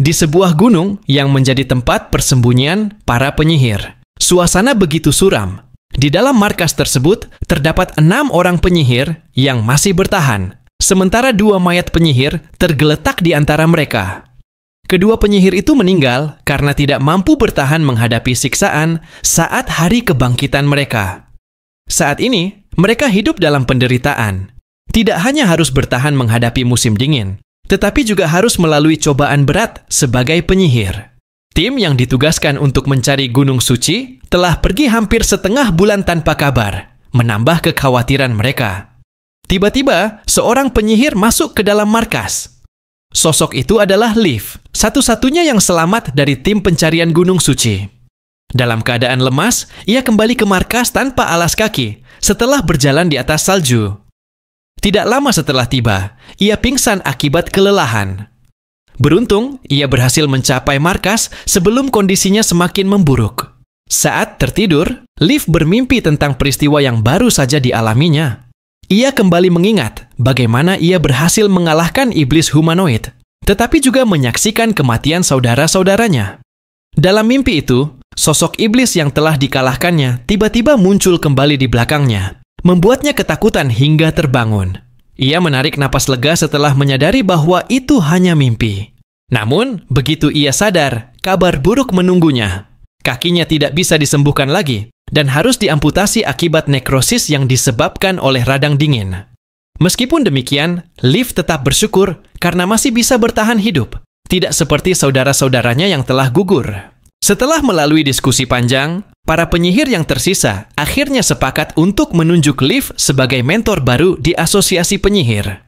di sebuah gunung yang menjadi tempat persembunyian para penyihir. Suasana begitu suram. Di dalam markas tersebut terdapat 6 orang penyihir yang masih bertahan, sementara 2 mayat penyihir tergeletak di antara mereka. Kedua penyihir itu meninggal karena tidak mampu bertahan menghadapi siksaan saat hari kebangkitan mereka. Saat ini, mereka hidup dalam penderitaan. Tidak hanya harus bertahan menghadapi musim dingin, tetapi juga harus melalui cobaan berat sebagai penyihir. Tim yang ditugaskan untuk mencari Gunung Suci telah pergi hampir setengah bulan tanpa kabar, menambah kekhawatiran mereka. Tiba-tiba, seorang penyihir masuk ke dalam markas. Sosok itu adalah Liv, satu-satunya yang selamat dari tim pencarian Gunung Suci. Dalam keadaan lemas, ia kembali ke markas tanpa alas kaki setelah berjalan di atas salju. Tidak lama setelah tiba, ia pingsan akibat kelelahan. Beruntung, ia berhasil mencapai markas sebelum kondisinya semakin memburuk. Saat tertidur, Liv bermimpi tentang peristiwa yang baru saja dialaminya. Ia kembali mengingat bagaimana ia berhasil mengalahkan iblis humanoid, tetapi juga menyaksikan kematian saudara-saudaranya. Dalam mimpi itu, sosok iblis yang telah dikalahkannya tiba-tiba muncul kembali di belakangnya, membuatnya ketakutan hingga terbangun. Ia menarik napas lega setelah menyadari bahwa itu hanya mimpi. Namun, begitu ia sadar, kabar buruk menunggunya. Kakinya tidak bisa disembuhkan lagi, dan harus diamputasi akibat nekrosis yang disebabkan oleh radang dingin. Meskipun demikian, Liv tetap bersyukur karena masih bisa bertahan hidup, tidak seperti saudara-saudaranya yang telah gugur. Setelah melalui diskusi panjang, para penyihir yang tersisa akhirnya sepakat untuk menunjuk Liv sebagai mentor baru di asosiasi penyihir.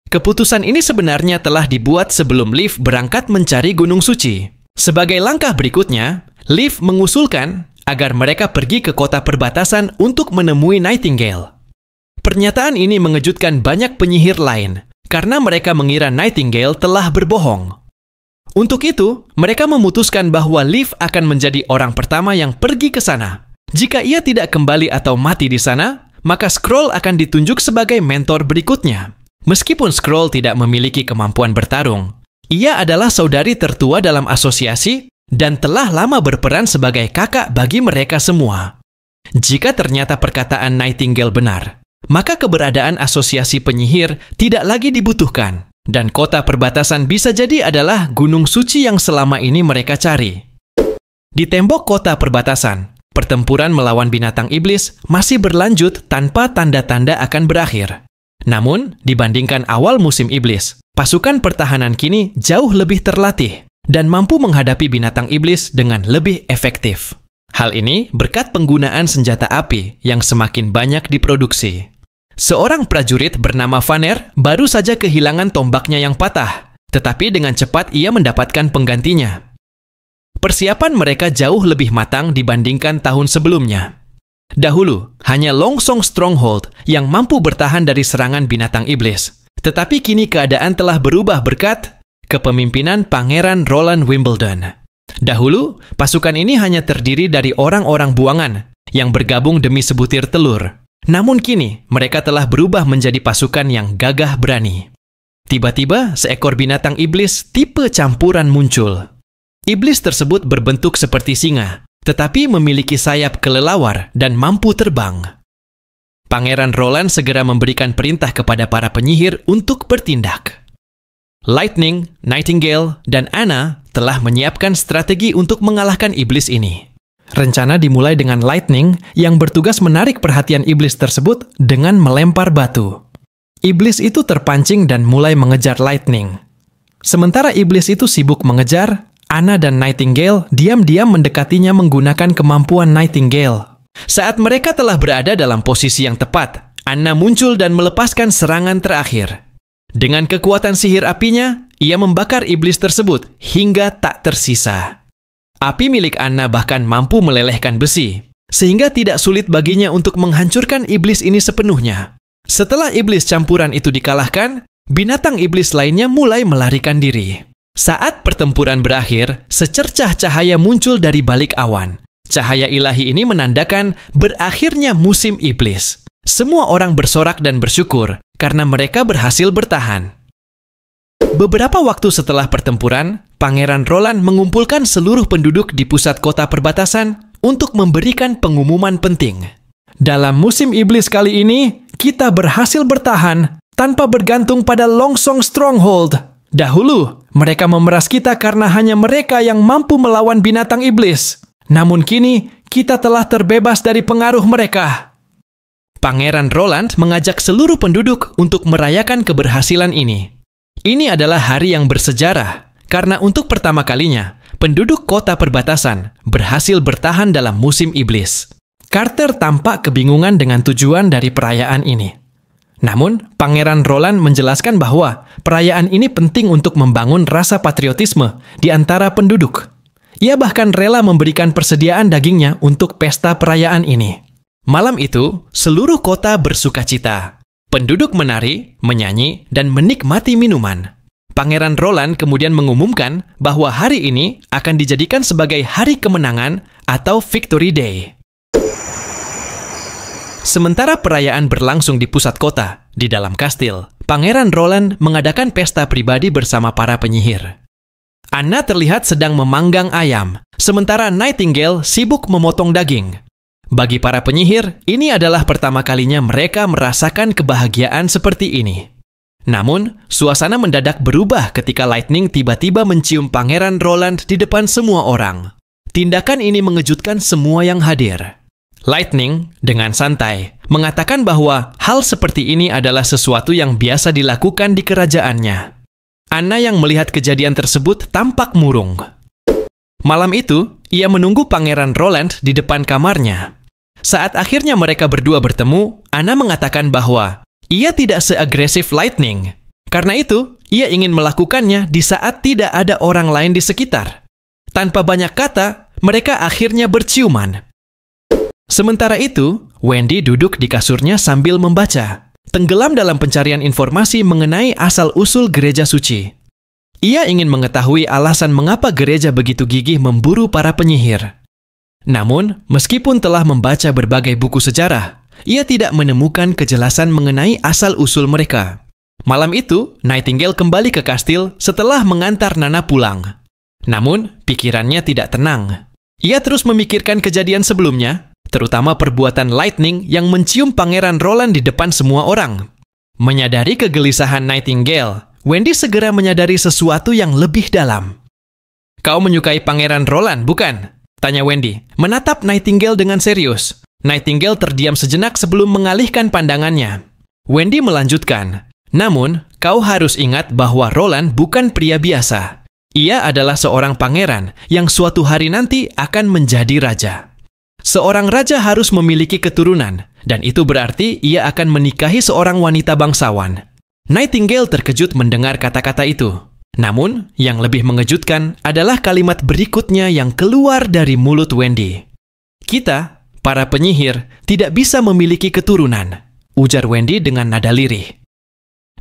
Keputusan ini sebenarnya telah dibuat sebelum Liv berangkat mencari Gunung Suci. Sebagai langkah berikutnya, Liv mengusulkan agar mereka pergi ke kota perbatasan untuk menemui Nightingale. Pernyataan ini mengejutkan banyak penyihir lain, karena mereka mengira Nightingale telah berbohong. Untuk itu, mereka memutuskan bahwa Liv akan menjadi orang pertama yang pergi ke sana. Jika ia tidak kembali atau mati di sana, maka Skrull akan ditunjuk sebagai mentor berikutnya. Meskipun Skrull tidak memiliki kemampuan bertarung, ia adalah saudari tertua dalam asosiasi dan telah lama berperan sebagai kakak bagi mereka semua. Jika ternyata perkataan Nightingale benar, maka keberadaan asosiasi penyihir tidak lagi dibutuhkan, dan kota perbatasan bisa jadi adalah Gunung Suci yang selama ini mereka cari. Di tembok kota perbatasan, pertempuran melawan binatang iblis masih berlanjut tanpa tanda-tanda akan berakhir. Namun, dibandingkan awal musim iblis, pasukan pertahanan kini jauh lebih terlatih dan mampu menghadapi binatang iblis dengan lebih efektif. Hal ini berkat penggunaan senjata api yang semakin banyak diproduksi. Seorang prajurit bernama Vanner baru saja kehilangan tombaknya yang patah, tetapi dengan cepat ia mendapatkan penggantinya. Persiapan mereka jauh lebih matang dibandingkan tahun sebelumnya. Dahulu, hanya Longsong Stronghold yang mampu bertahan dari serangan binatang iblis, tetapi kini keadaan telah berubah berkat kepemimpinan Pangeran Roland Wimbledon. Dahulu, pasukan ini hanya terdiri dari orang-orang buangan yang bergabung demi sebutir telur. Namun kini, mereka telah berubah menjadi pasukan yang gagah berani. Tiba-tiba, seekor binatang iblis tipe campuran muncul. Iblis tersebut berbentuk seperti singa, tetapi memiliki sayap kelelawar dan mampu terbang. Pangeran Roland segera memberikan perintah kepada para penyihir untuk bertindak. Lightning, Nightingale, dan Anna telah menyiapkan strategi untuk mengalahkan iblis ini. Rencana dimulai dengan Lightning yang bertugas menarik perhatian iblis tersebut dengan melempar batu. Iblis itu terpancing dan mulai mengejar Lightning. Sementara iblis itu sibuk mengejar, Anna dan Nightingale diam-diam mendekatinya menggunakan kemampuan Nightingale. Saat mereka telah berada dalam posisi yang tepat, Anna muncul dan melepaskan serangan terakhir. Dengan kekuatan sihir apinya, ia membakar iblis tersebut hingga tak tersisa. Api milik Anna bahkan mampu melelehkan besi, sehingga tidak sulit baginya untuk menghancurkan iblis ini sepenuhnya. Setelah iblis campuran itu dikalahkan, binatang iblis lainnya mulai melarikan diri. Saat pertempuran berakhir, secercah cahaya muncul dari balik awan. Cahaya ilahi ini menandakan berakhirnya musim iblis. Semua orang bersorak dan bersyukur karena mereka berhasil bertahan. Beberapa waktu setelah pertempuran, Pangeran Roland mengumpulkan seluruh penduduk di pusat kota perbatasan untuk memberikan pengumuman penting. Dalam musim iblis kali ini, kita berhasil bertahan tanpa bergantung pada Longsong Stronghold. Dahulu, mereka memeras kita karena hanya mereka yang mampu melawan binatang iblis. Namun kini, kita telah terbebas dari pengaruh mereka. Pangeran Roland mengajak seluruh penduduk untuk merayakan keberhasilan ini. Ini adalah hari yang bersejarah, karena untuk pertama kalinya, penduduk kota perbatasan berhasil bertahan dalam musim iblis. Carter tampak kebingungan dengan tujuan dari perayaan ini. Namun, Pangeran Roland menjelaskan bahwa perayaan ini penting untuk membangun rasa patriotisme di antara penduduk. Ia bahkan rela memberikan persediaan dagingnya untuk pesta perayaan ini. Malam itu, seluruh kota bersukacita. Penduduk menari, menyanyi, dan menikmati minuman. Pangeran Roland kemudian mengumumkan bahwa hari ini akan dijadikan sebagai hari kemenangan atau Victory Day. Sementara perayaan berlangsung di pusat kota, di dalam kastil, Pangeran Roland mengadakan pesta pribadi bersama para penyihir. Anna terlihat sedang memanggang ayam, sementara Nightingale sibuk memotong daging. Bagi para penyihir, ini adalah pertama kalinya mereka merasakan kebahagiaan seperti ini. Namun, suasana mendadak berubah ketika Lightning tiba-tiba mencium Pangeran Roland di depan semua orang. Tindakan ini mengejutkan semua yang hadir. Lightning, dengan santai, mengatakan bahwa hal seperti ini adalah sesuatu yang biasa dilakukan di kerajaannya. Anna yang melihat kejadian tersebut tampak murung. Malam itu, ia menunggu Pangeran Roland di depan kamarnya. Saat akhirnya mereka berdua bertemu, Anna mengatakan bahwa ia tidak seagresif Lightning. Karena itu, ia ingin melakukannya di saat tidak ada orang lain di sekitar. Tanpa banyak kata, mereka akhirnya berciuman. Sementara itu, Wendy duduk di kasurnya sambil membaca, tenggelam dalam pencarian informasi mengenai asal-usul gereja suci. Ia ingin mengetahui alasan mengapa gereja begitu gigih memburu para penyihir. Namun, meskipun telah membaca berbagai buku sejarah, ia tidak menemukan kejelasan mengenai asal-usul mereka. Malam itu, Nightingale kembali ke kastil setelah mengantar Nana pulang. Namun, pikirannya tidak tenang. Ia terus memikirkan kejadian sebelumnya, terutama perbuatan Lightning yang mencium Pangeran Roland di depan semua orang. Menyadari kegelisahan Nightingale, Wendy segera menyadari sesuatu yang lebih dalam. "Kau menyukai Pangeran Roland, bukan?" tanya Wendy, menatap Nightingale dengan serius. Nightingale terdiam sejenak sebelum mengalihkan pandangannya. Wendy melanjutkan, "Namun, kau harus ingat bahwa Roland bukan pria biasa. Ia adalah seorang pangeran yang suatu hari nanti akan menjadi raja. Seorang raja harus memiliki keturunan, dan itu berarti ia akan menikahi seorang wanita bangsawan." Nightingale terkejut mendengar kata-kata itu. Namun, yang lebih mengejutkan adalah kalimat berikutnya yang keluar dari mulut Wendy. "Kita, para penyihir, tidak bisa memiliki keturunan," ujar Wendy dengan nada lirih.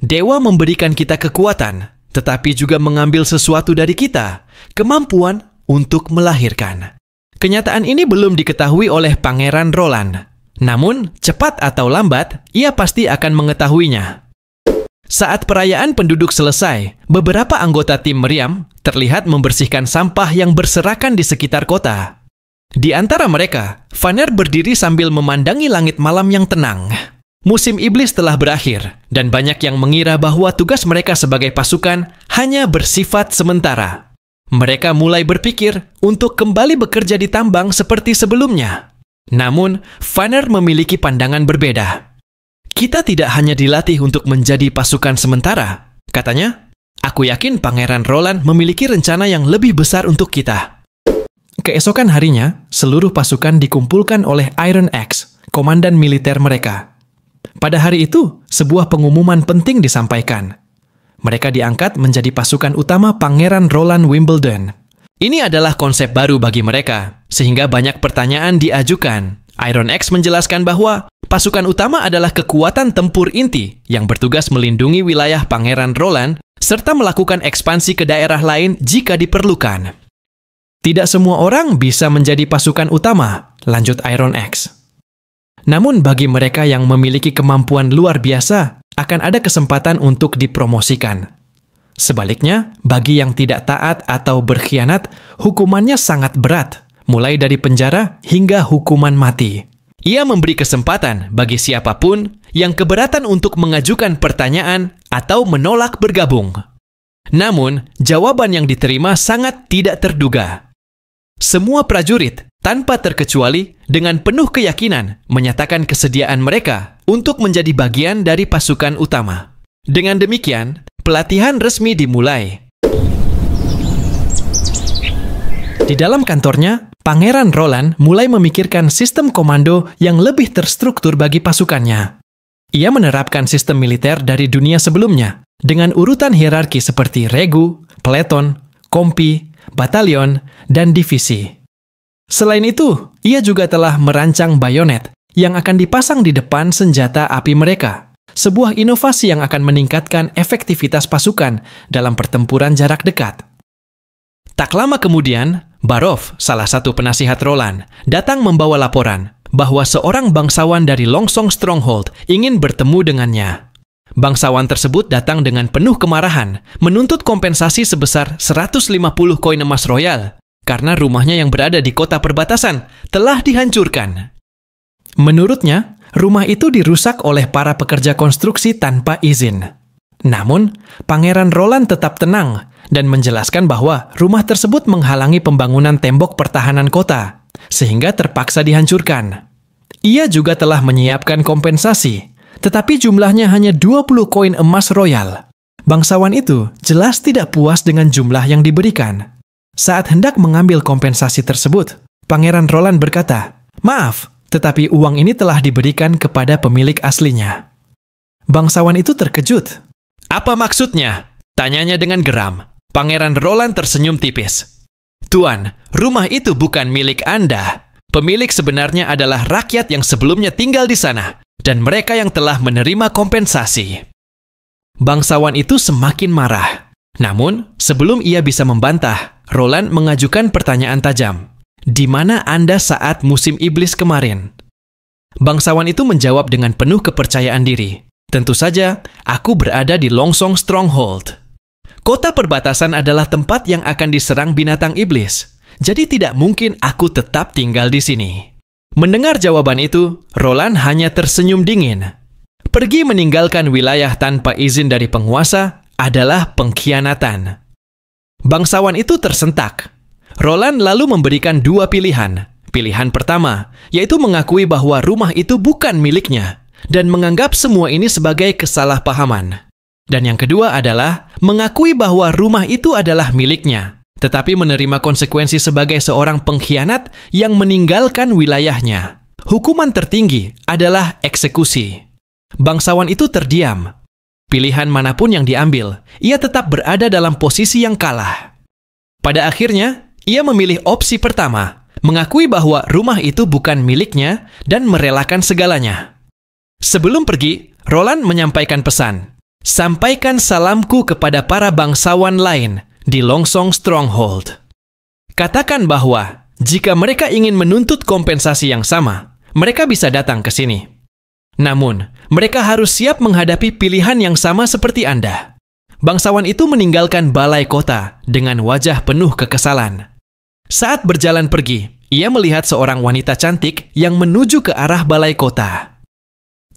"Dewa memberikan kita kekuatan, tetapi juga mengambil sesuatu dari kita, kemampuan untuk melahirkan." Kenyataan ini belum diketahui oleh Pangeran Roland. Namun, cepat atau lambat, ia pasti akan mengetahuinya. Saat perayaan penduduk selesai, beberapa anggota tim meriam terlihat membersihkan sampah yang berserakan di sekitar kota. Di antara mereka, Vanner berdiri sambil memandangi langit malam yang tenang. Musim iblis telah berakhir, dan banyak yang mengira bahwa tugas mereka sebagai pasukan hanya bersifat sementara. Mereka mulai berpikir untuk kembali bekerja di tambang seperti sebelumnya. Namun, Vanner memiliki pandangan berbeda. "Kita tidak hanya dilatih untuk menjadi pasukan sementara," katanya. "Aku yakin Pangeran Roland memiliki rencana yang lebih besar untuk kita." Keesokan harinya, seluruh pasukan dikumpulkan oleh Iron Axe, komandan militer mereka. Pada hari itu, sebuah pengumuman penting disampaikan. Mereka diangkat menjadi pasukan utama Pangeran Roland Wimbledon. Ini adalah konsep baru bagi mereka, sehingga banyak pertanyaan diajukan. Iron Axe menjelaskan bahwa pasukan utama adalah kekuatan tempur inti yang bertugas melindungi wilayah Pangeran Roland serta melakukan ekspansi ke daerah lain jika diperlukan. "Tidak semua orang bisa menjadi pasukan utama," lanjut Iron Axe. "Namun bagi mereka yang memiliki kemampuan luar biasa, akan ada kesempatan untuk dipromosikan. Sebaliknya, bagi yang tidak taat atau berkhianat, hukumannya sangat berat, mulai dari penjara hingga hukuman mati. Ia memberi kesempatan bagi siapapun yang keberatan untuk mengajukan pertanyaan atau menolak bergabung. Namun, jawaban yang diterima sangat tidak terduga. Semua prajurit, tanpa terkecuali, dengan penuh keyakinan menyatakan kesediaan mereka untuk menjadi bagian dari pasukan utama. Dengan demikian, pelatihan resmi dimulai. Di dalam kantornya, Pangeran Roland mulai memikirkan sistem komando yang lebih terstruktur bagi pasukannya. Ia menerapkan sistem militer dari dunia sebelumnya, dengan urutan hierarki seperti regu, peleton, kompi, batalion, dan divisi. Selain itu, ia juga telah merancang bayonet yang akan dipasang di depan senjata api mereka, sebuah inovasi yang akan meningkatkan efektivitas pasukan dalam pertempuran jarak dekat. Tak lama kemudian, Barov, salah satu penasihat Roland, datang membawa laporan bahwa seorang bangsawan dari Longsong Stronghold ingin bertemu dengannya. Bangsawan tersebut datang dengan penuh kemarahan, menuntut kompensasi sebesar 150 koin emas royal, karena rumahnya yang berada di kota perbatasan telah dihancurkan. Menurutnya, rumah itu dirusak oleh para pekerja konstruksi tanpa izin. Namun, Pangeran Roland tetap tenang dan menjelaskan bahwa rumah tersebut menghalangi pembangunan tembok pertahanan kota, sehingga terpaksa dihancurkan. Ia juga telah menyiapkan kompensasi, tetapi jumlahnya hanya 20 koin emas royal. Bangsawan itu jelas tidak puas dengan jumlah yang diberikan. Saat hendak mengambil kompensasi tersebut, Pangeran Roland berkata, "Maaf, tetapi uang ini telah diberikan kepada pemilik aslinya." Bangsawan itu terkejut. "Apa maksudnya?" tanyanya dengan geram. Pangeran Roland tersenyum tipis. "Tuan, rumah itu bukan milik Anda. Pemilik sebenarnya adalah rakyat yang sebelumnya tinggal di sana, dan mereka yang telah menerima kompensasi." Bangsawan itu semakin marah. Namun, sebelum ia bisa membantah, Roland mengajukan pertanyaan tajam. "Di mana Anda saat musim iblis kemarin?" Bangsawan itu menjawab dengan penuh kepercayaan diri. "Tentu saja, aku berada di Longsong Stronghold. Kota perbatasan adalah tempat yang akan diserang binatang iblis, jadi tidak mungkin aku tetap tinggal di sini." Mendengar jawaban itu, Roland hanya tersenyum dingin. Pergi meninggalkan wilayah tanpa izin dari penguasa adalah pengkhianatan. Bangsawan itu tersentak. Roland lalu memberikan dua pilihan. Pilihan pertama, yaitu mengakui bahwa rumah itu bukan miliknya, dan menganggap semua ini sebagai kesalahpahaman. Dan yang kedua adalah mengakui bahwa rumah itu adalah miliknya, tetapi menerima konsekuensi sebagai seorang pengkhianat yang meninggalkan wilayahnya. Hukuman tertinggi adalah eksekusi. Bangsawan itu terdiam. Pilihan manapun yang diambil, ia tetap berada dalam posisi yang kalah. Pada akhirnya, ia memilih opsi pertama, mengakui bahwa rumah itu bukan miliknya dan merelakan segalanya. Sebelum pergi, Roland menyampaikan pesan, "Sampaikan salamku kepada para bangsawan lain di Longsong Stronghold. Katakan bahwa jika mereka ingin menuntut kompensasi yang sama, mereka bisa datang ke sini. Namun, mereka harus siap menghadapi pilihan yang sama seperti Anda." Bangsawan itu meninggalkan balai kota dengan wajah penuh kekesalan. Saat berjalan pergi, ia melihat seorang wanita cantik yang menuju ke arah balai kota.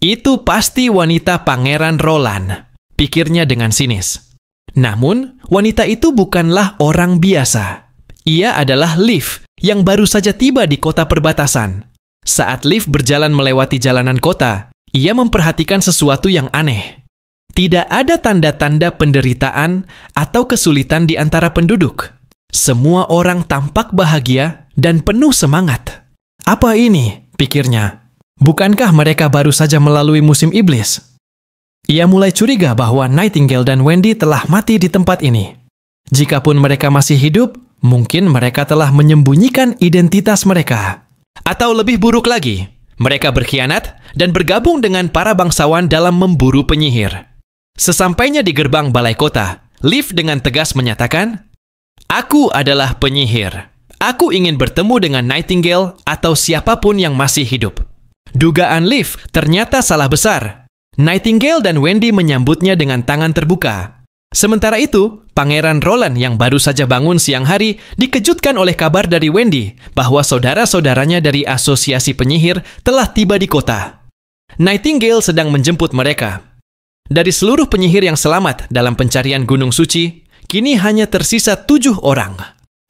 "Itu pasti wanita Pangeran Roland," pikirnya dengan sinis. Namun, wanita itu bukanlah orang biasa. Ia adalah Liv yang baru saja tiba di kota perbatasan. Saat Liv berjalan melewati jalanan kota, ia memperhatikan sesuatu yang aneh. Tidak ada tanda-tanda penderitaan atau kesulitan di antara penduduk. Semua orang tampak bahagia dan penuh semangat. "Apa ini?" pikirnya. "Bukankah mereka baru saja melalui musim iblis?" Ia mulai curiga bahwa Nightingale dan Wendy telah mati di tempat ini. Jikapun mereka masih hidup, mungkin mereka telah menyembunyikan identitas mereka. Atau lebih buruk lagi, mereka berkhianat dan bergabung dengan para bangsawan dalam memburu penyihir. Sesampainya di gerbang balai kota, Liv dengan tegas menyatakan, "Aku adalah penyihir. Aku ingin bertemu dengan Nightingale atau siapapun yang masih hidup." Dugaan Liv ternyata salah besar. Nightingale dan Wendy menyambutnya dengan tangan terbuka. Sementara itu, Pangeran Roland yang baru saja bangun siang hari dikejutkan oleh kabar dari Wendy bahwa saudara-saudaranya dari asosiasi penyihir telah tiba di kota. Nightingale sedang menjemput mereka. Dari seluruh penyihir yang selamat dalam pencarian Gunung Suci, kini hanya tersisa 7 orang.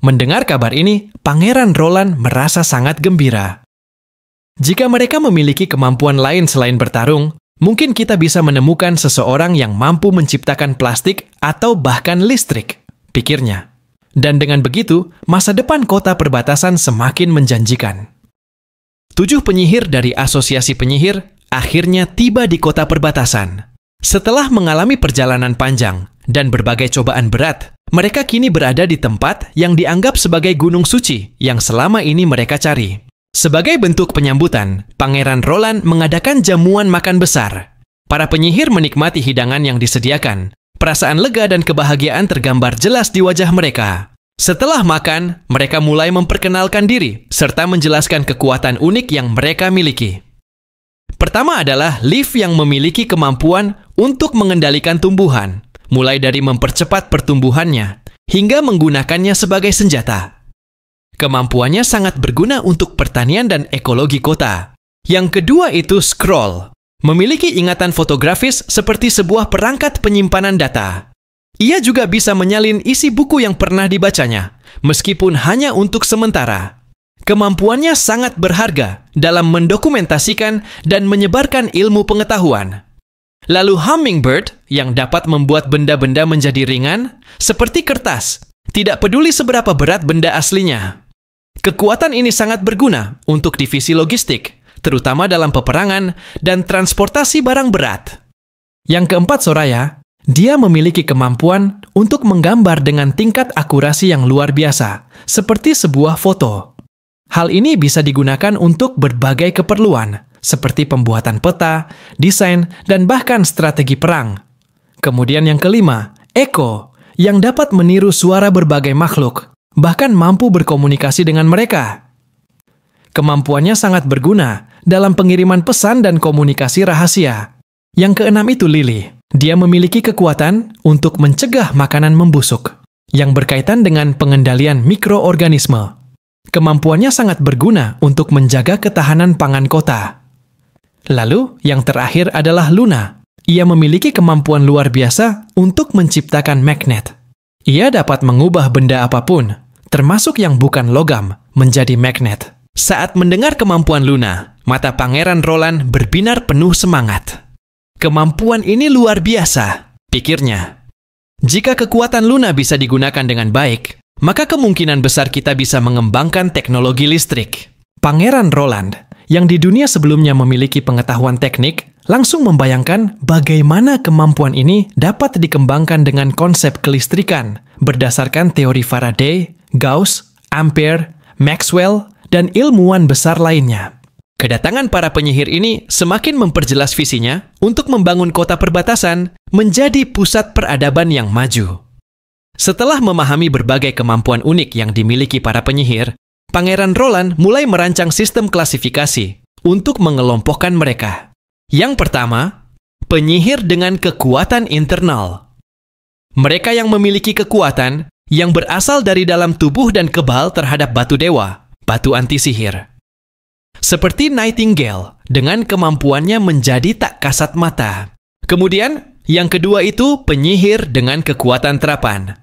Mendengar kabar ini, Pangeran Roland merasa sangat gembira. Jika mereka memiliki kemampuan lain selain bertarung, mungkin kita bisa menemukan seseorang yang mampu menciptakan plastik atau bahkan listrik, pikirnya. Dan dengan begitu, masa depan kota perbatasan semakin menjanjikan. 7 penyihir dari asosiasi penyihir akhirnya tiba di kota perbatasan. Setelah mengalami perjalanan panjang dan berbagai cobaan berat, mereka kini berada di tempat yang dianggap sebagai Gunung Suci yang selama ini mereka cari. Sebagai bentuk penyambutan, Pangeran Roland mengadakan jamuan makan besar. Para penyihir menikmati hidangan yang disediakan. Perasaan lega dan kebahagiaan tergambar jelas di wajah mereka. Setelah makan, mereka mulai memperkenalkan diri serta menjelaskan kekuatan unik yang mereka miliki. Pertama adalah Leaf yang memiliki kemampuan untuk mengendalikan tumbuhan, mulai dari mempercepat pertumbuhannya hingga menggunakannya sebagai senjata. Kemampuannya sangat berguna untuk pertanian dan ekologi kota. Yang kedua itu Scroll, memiliki ingatan fotografis seperti sebuah perangkat penyimpanan data. Ia juga bisa menyalin isi buku yang pernah dibacanya, meskipun hanya untuk sementara. Kemampuannya sangat berharga dalam mendokumentasikan dan menyebarkan ilmu pengetahuan. Lalu Hummingbird yang dapat membuat benda-benda menjadi ringan, seperti kertas, tidak peduli seberapa berat benda aslinya. Kekuatan ini sangat berguna untuk divisi logistik, terutama dalam peperangan dan transportasi barang berat. Yang keempat, Soraya, dia memiliki kemampuan untuk menggambar dengan tingkat akurasi yang luar biasa, seperti sebuah foto. Hal ini bisa digunakan untuk berbagai keperluan, seperti pembuatan peta, desain, dan bahkan strategi perang. Kemudian yang kelima, Echo, yang dapat meniru suara berbagai makhluk, bahkan mampu berkomunikasi dengan mereka. Kemampuannya sangat berguna dalam pengiriman pesan dan komunikasi rahasia. Yang keenam itu Lily. Dia memiliki kekuatan untuk mencegah makanan membusuk, yang berkaitan dengan pengendalian mikroorganisme. Kemampuannya sangat berguna untuk menjaga ketahanan pangan kota. Lalu, yang terakhir adalah Luna. Ia memiliki kemampuan luar biasa untuk menciptakan magnet. Ia dapat mengubah benda apapun, termasuk yang bukan logam, menjadi magnet. Saat mendengar kemampuan Luna, mata Pangeran Roland berbinar penuh semangat. Kemampuan ini luar biasa, pikirnya. Jika kekuatan Luna bisa digunakan dengan baik, maka kemungkinan besar kita bisa mengembangkan teknologi listrik. Pangeran Roland, yang di dunia sebelumnya memiliki pengetahuan teknik, langsung membayangkan bagaimana kemampuan ini dapat dikembangkan dengan konsep kelistrikan berdasarkan teori Faraday, Gauss, Ampere, Maxwell, dan ilmuwan besar lainnya. Kedatangan para penyihir ini semakin memperjelas visinya untuk membangun kota perbatasan menjadi pusat peradaban yang maju. Setelah memahami berbagai kemampuan unik yang dimiliki para penyihir, Pangeran Roland mulai merancang sistem klasifikasi untuk mengelompokkan mereka. Yang pertama, penyihir dengan kekuatan internal. Mereka yang memiliki kekuatan yang berasal dari dalam tubuh dan kebal terhadap batu dewa, batu anti sihir. Seperti Nightingale dengan kemampuannya menjadi tak kasat mata. Kemudian, yang kedua itu penyihir dengan kekuatan terapan.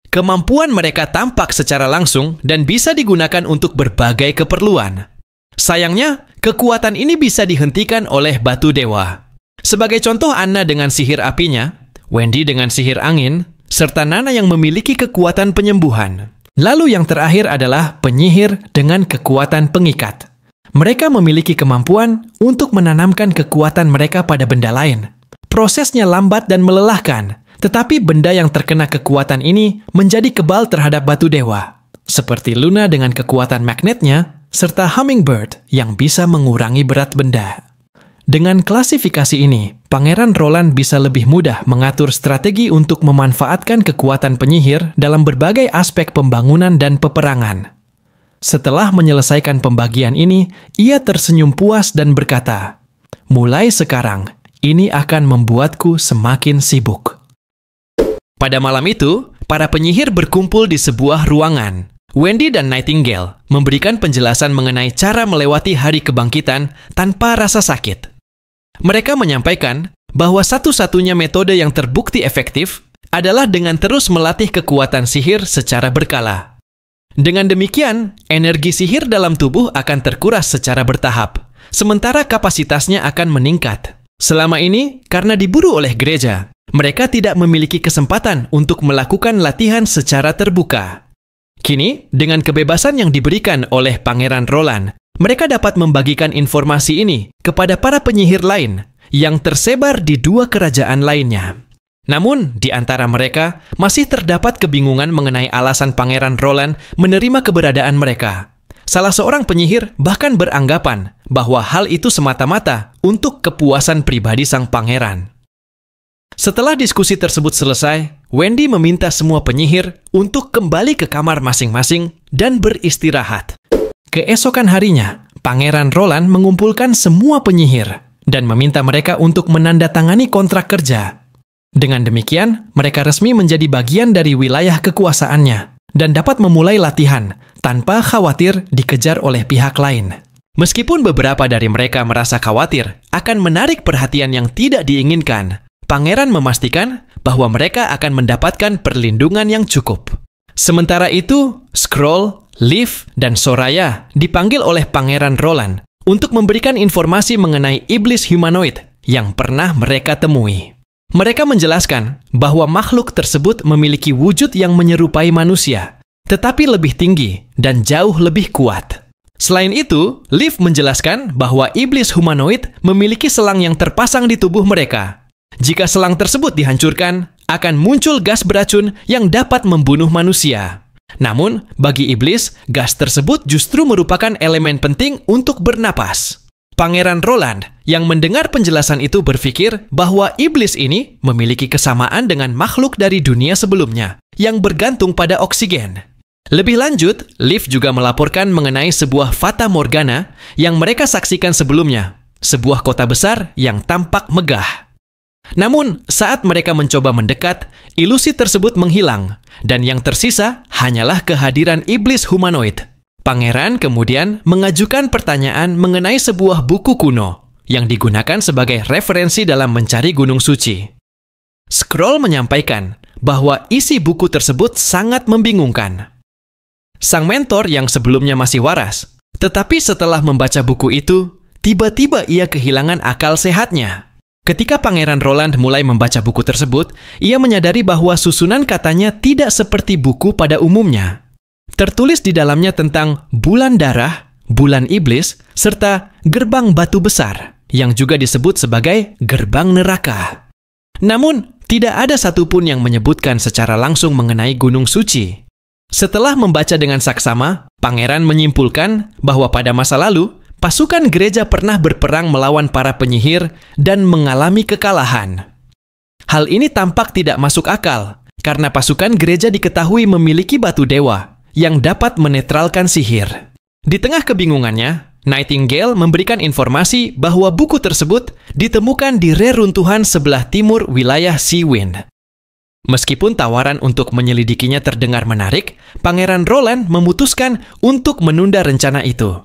Kemampuan mereka tampak secara langsung dan bisa digunakan untuk berbagai keperluan. Sayangnya, kekuatan ini bisa dihentikan oleh batu dewa. Sebagai contoh Anna dengan sihir apinya, Wendy dengan sihir angin, serta Nana yang memiliki kekuatan penyembuhan. Lalu yang terakhir adalah penyihir dengan kekuatan pengikat. Mereka memiliki kemampuan untuk menanamkan kekuatan mereka pada benda lain. Prosesnya lambat dan melelahkan, tetapi benda yang terkena kekuatan ini menjadi kebal terhadap batu dewa. Seperti Luna dengan kekuatan magnetnya, serta Hummingbird yang bisa mengurangi berat benda. Dengan klasifikasi ini, Pangeran Roland bisa lebih mudah mengatur strategi untuk memanfaatkan kekuatan penyihir dalam berbagai aspek pembangunan dan peperangan. Setelah menyelesaikan pembagian ini, ia tersenyum puas dan berkata, "Mulai sekarang, ini akan membuatku semakin sibuk." Pada malam itu, para penyihir berkumpul di sebuah ruangan. Wendy dan Nightingale memberikan penjelasan mengenai cara melewati hari kebangkitan tanpa rasa sakit. Mereka menyampaikan bahwa satu-satunya metode yang terbukti efektif adalah dengan terus melatih kekuatan sihir secara berkala. Dengan demikian, energi sihir dalam tubuh akan terkuras secara bertahap, sementara kapasitasnya akan meningkat. Selama ini, karena diburu oleh gereja, mereka tidak memiliki kesempatan untuk melakukan latihan secara terbuka. Kini, dengan kebebasan yang diberikan oleh Pangeran Roland, mereka dapat membagikan informasi ini kepada para penyihir lain yang tersebar di 2 kerajaan lainnya. Namun, di antara mereka masih terdapat kebingungan mengenai alasan Pangeran Roland menerima keberadaan mereka. Salah seorang penyihir bahkan beranggapan bahwa hal itu semata-mata untuk kepuasan pribadi sang pangeran. Setelah diskusi tersebut selesai, Wendy meminta semua penyihir untuk kembali ke kamar masing-masing dan beristirahat. Keesokan harinya, Pangeran Roland mengumpulkan semua penyihir dan meminta mereka untuk menandatangani kontrak kerja. Dengan demikian, mereka resmi menjadi bagian dari wilayah kekuasaannya dan dapat memulai latihan tanpa khawatir dikejar oleh pihak lain. Meskipun beberapa dari mereka merasa khawatir akan menarik perhatian yang tidak diinginkan, Pangeran memastikan bahwa mereka akan mendapatkan perlindungan yang cukup. Sementara itu, Skrull, Liv, dan Soraya dipanggil oleh Pangeran Roland untuk memberikan informasi mengenai iblis humanoid yang pernah mereka temui. Mereka menjelaskan bahwa makhluk tersebut memiliki wujud yang menyerupai manusia, tetapi lebih tinggi dan jauh lebih kuat. Selain itu, Liv menjelaskan bahwa iblis humanoid memiliki selang yang terpasang di tubuh mereka. Jika selang tersebut dihancurkan, akan muncul gas beracun yang dapat membunuh manusia. Namun, bagi iblis, gas tersebut justru merupakan elemen penting untuk bernapas. Pangeran Roland yang mendengar penjelasan itu berpikir bahwa iblis ini memiliki kesamaan dengan makhluk dari dunia sebelumnya yang bergantung pada oksigen. Lebih lanjut, Liv juga melaporkan mengenai sebuah fata morgana yang mereka saksikan sebelumnya, sebuah kota besar yang tampak megah. Namun, saat mereka mencoba mendekat, ilusi tersebut menghilang, dan yang tersisa hanyalah kehadiran iblis humanoid. Pangeran kemudian mengajukan pertanyaan mengenai sebuah buku kuno yang digunakan sebagai referensi dalam mencari gunung suci. Skrull menyampaikan bahwa isi buku tersebut sangat membingungkan. Sang mentor yang sebelumnya masih waras, tetapi setelah membaca buku itu, tiba-tiba ia kehilangan akal sehatnya. Ketika Pangeran Roland mulai membaca buku tersebut, ia menyadari bahwa susunan katanya tidak seperti buku pada umumnya. Tertulis di dalamnya tentang bulan darah, bulan iblis, serta gerbang batu besar, yang juga disebut sebagai gerbang neraka. Namun, tidak ada satupun yang menyebutkan secara langsung mengenai gunung suci. Setelah membaca dengan saksama, Pangeran menyimpulkan bahwa pada masa lalu, pasukan gereja pernah berperang melawan para penyihir dan mengalami kekalahan. Hal ini tampak tidak masuk akal, karena pasukan gereja diketahui memiliki batu dewa yang dapat menetralkan sihir. Di tengah kebingungannya, Nightingale memberikan informasi bahwa buku tersebut ditemukan di reruntuhan sebelah timur wilayah Seawind. Meskipun tawaran untuk menyelidikinya terdengar menarik, Pangeran Roland memutuskan untuk menunda rencana itu.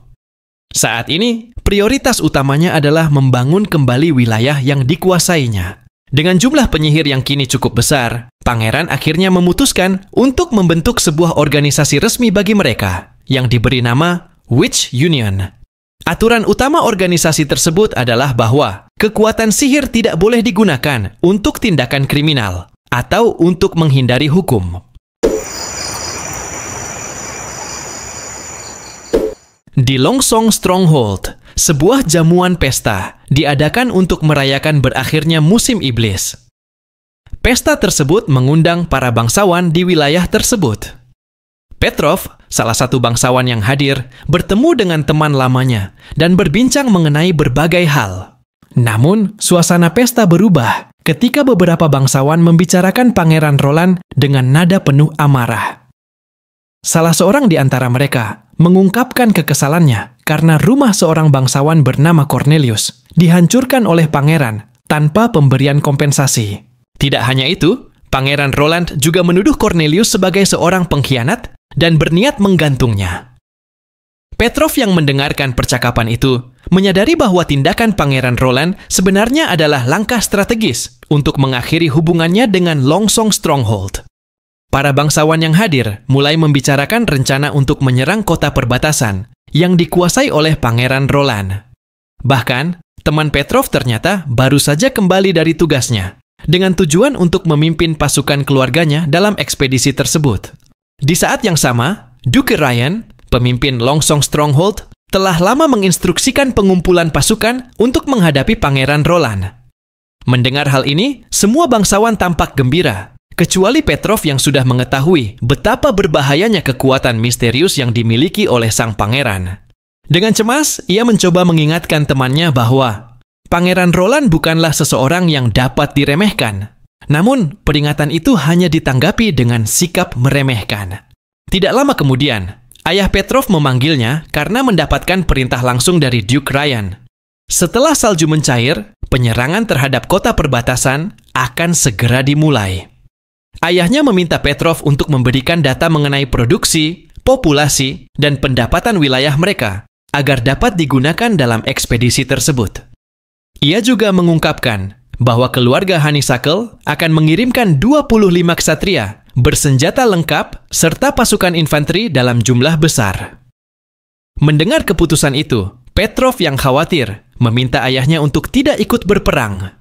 Saat ini, prioritas utamanya adalah membangun kembali wilayah yang dikuasainya. Dengan jumlah penyihir yang kini cukup besar, Pangeran akhirnya memutuskan untuk membentuk sebuah organisasi resmi bagi mereka, yang diberi nama Witch Union. Aturan utama organisasi tersebut adalah bahwa kekuatan sihir tidak boleh digunakan untuk tindakan kriminal atau untuk menghindari hukum. Di Longsong Stronghold, sebuah jamuan pesta diadakan untuk merayakan berakhirnya musim iblis. Pesta tersebut mengundang para bangsawan di wilayah tersebut. Petrov, salah satu bangsawan yang hadir, bertemu dengan teman lamanya dan berbincang mengenai berbagai hal. Namun, suasana pesta berubah ketika beberapa bangsawan membicarakan Pangeran Roland dengan nada penuh amarah. Salah seorang di antara mereka mengungkapkan kekesalannya karena rumah seorang bangsawan bernama Cornelius dihancurkan oleh pangeran tanpa pemberian kompensasi. Tidak hanya itu, Pangeran Roland juga menuduh Cornelius sebagai seorang pengkhianat dan berniat menggantungnya. Petrov yang mendengarkan percakapan itu menyadari bahwa tindakan Pangeran Roland sebenarnya adalah langkah strategis untuk mengakhiri hubungannya dengan Longsong Stronghold. Para bangsawan yang hadir mulai membicarakan rencana untuk menyerang kota perbatasan yang dikuasai oleh Pangeran Roland. Bahkan, teman Petrov ternyata baru saja kembali dari tugasnya, dengan tujuan untuk memimpin pasukan keluarganya dalam ekspedisi tersebut. Di saat yang sama, Duke Ryan, pemimpin Longsong Stronghold, telah lama menginstruksikan pengumpulan pasukan untuk menghadapi Pangeran Roland. Mendengar hal ini, semua bangsawan tampak gembira, kecuali Petrov yang sudah mengetahui betapa berbahayanya kekuatan misterius yang dimiliki oleh sang pangeran. Dengan cemas, ia mencoba mengingatkan temannya bahwa Pangeran Roland bukanlah seseorang yang dapat diremehkan. Namun, peringatan itu hanya ditanggapi dengan sikap meremehkan. Tidak lama kemudian, ayah Petrov memanggilnya karena mendapatkan perintah langsung dari Duke Ryan. Setelah salju mencair, penyerangan terhadap kota perbatasan akan segera dimulai. Ayahnya meminta Petrov untuk memberikan data mengenai produksi, populasi, dan pendapatan wilayah mereka agar dapat digunakan dalam ekspedisi tersebut. Ia juga mengungkapkan bahwa keluarga Honeysuckle akan mengirimkan 25 ksatria bersenjata lengkap serta pasukan infanteri dalam jumlah besar. Mendengar keputusan itu, Petrov yang khawatir meminta ayahnya untuk tidak ikut berperang.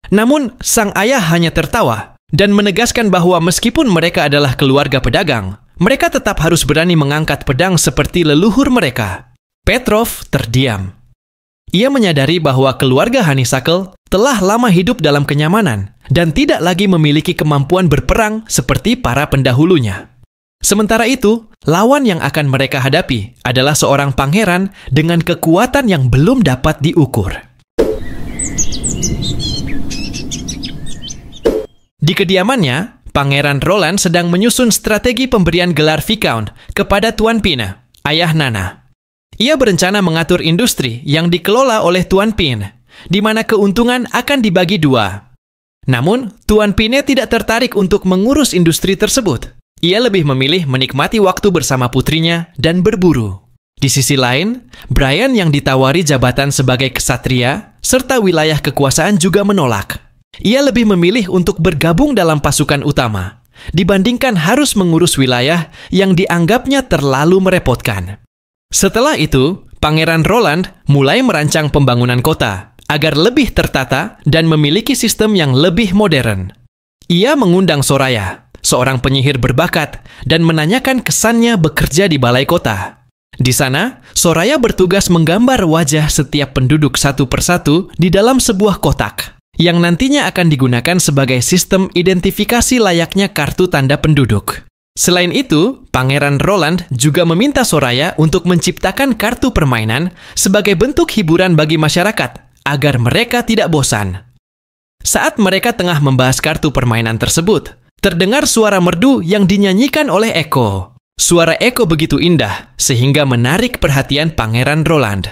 Namun, sang ayah hanya tertawa dan menegaskan bahwa meskipun mereka adalah keluarga pedagang, mereka tetap harus berani mengangkat pedang seperti leluhur mereka. Petrov terdiam. Ia menyadari bahwa keluarga Honeysuckle telah lama hidup dalam kenyamanan dan tidak lagi memiliki kemampuan berperang seperti para pendahulunya. Sementara itu, lawan yang akan mereka hadapi adalah seorang pangeran dengan kekuatan yang belum dapat diukur. Di kediamannya, Pangeran Roland sedang menyusun strategi pemberian gelar Viscount kepada Tuan Pine, ayah Nana. Ia berencana mengatur industri yang dikelola oleh Tuan Pine, di mana keuntungan akan dibagi dua. Namun, Tuan Pine tidak tertarik untuk mengurus industri tersebut. Ia lebih memilih menikmati waktu bersama putrinya dan berburu. Di sisi lain, Brian yang ditawari jabatan sebagai ksatria serta wilayah kekuasaan juga menolak. Ia lebih memilih untuk bergabung dalam pasukan utama, dibandingkan harus mengurus wilayah yang dianggapnya terlalu merepotkan. Setelah itu, Pangeran Roland mulai merancang pembangunan kota agar lebih tertata dan memiliki sistem yang lebih modern. Ia mengundang Soraya, seorang penyihir berbakat, dan menanyakan kesannya bekerja di balai kota. Di sana, Soraya bertugas menggambar wajah setiap penduduk satu persatu di dalam sebuah kotak, yang nantinya akan digunakan sebagai sistem identifikasi layaknya kartu tanda penduduk. Selain itu, Pangeran Roland juga meminta Soraya untuk menciptakan kartu permainan sebagai bentuk hiburan bagi masyarakat, agar mereka tidak bosan. Saat mereka tengah membahas kartu permainan tersebut, terdengar suara merdu yang dinyanyikan oleh Echo. Suara Echo begitu indah, sehingga menarik perhatian Pangeran Roland.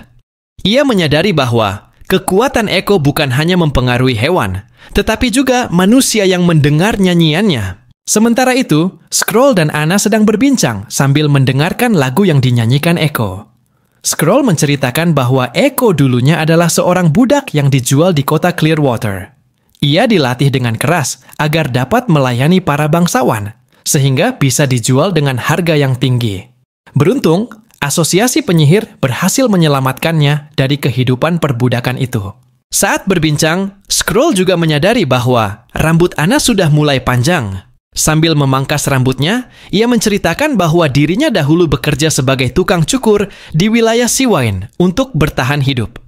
Ia menyadari bahwa kekuatan Echo bukan hanya mempengaruhi hewan, tetapi juga manusia yang mendengar nyanyiannya. Sementara itu, Skroll dan Anna sedang berbincang sambil mendengarkan lagu yang dinyanyikan Echo. Skroll menceritakan bahwa Echo dulunya adalah seorang budak yang dijual di kota Clearwater. Ia dilatih dengan keras agar dapat melayani para bangsawan, sehingga bisa dijual dengan harga yang tinggi. Beruntung, asosiasi penyihir berhasil menyelamatkannya dari kehidupan perbudakan itu. Saat berbincang, Skroll juga menyadari bahwa rambut Anna sudah mulai panjang. Sambil memangkas rambutnya, ia menceritakan bahwa dirinya dahulu bekerja sebagai tukang cukur di wilayah Seawain untuk bertahan hidup.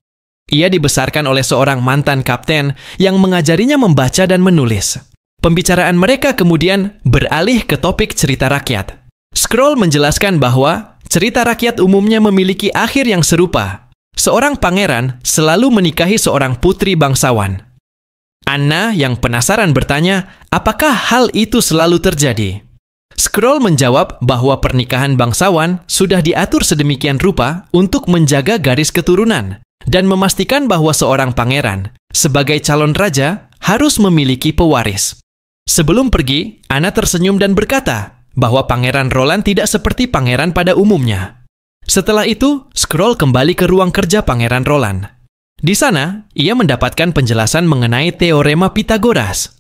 Ia dibesarkan oleh seorang mantan kapten yang mengajarinya membaca dan menulis. Pembicaraan mereka kemudian beralih ke topik cerita rakyat. Skroll menjelaskan bahwa cerita rakyat umumnya memiliki akhir yang serupa. Seorang pangeran selalu menikahi seorang putri bangsawan. Anna yang penasaran bertanya, apakah hal itu selalu terjadi? Skroll menjawab bahwa pernikahan bangsawan sudah diatur sedemikian rupa untuk menjaga garis keturunan dan memastikan bahwa seorang pangeran, sebagai calon raja, harus memiliki pewaris. Sebelum pergi, Anna tersenyum dan berkata bahwa Pangeran Roland tidak seperti pangeran pada umumnya. Setelah itu, Skrull kembali ke ruang kerja Pangeran Roland. Di sana, ia mendapatkan penjelasan mengenai teorema Pythagoras.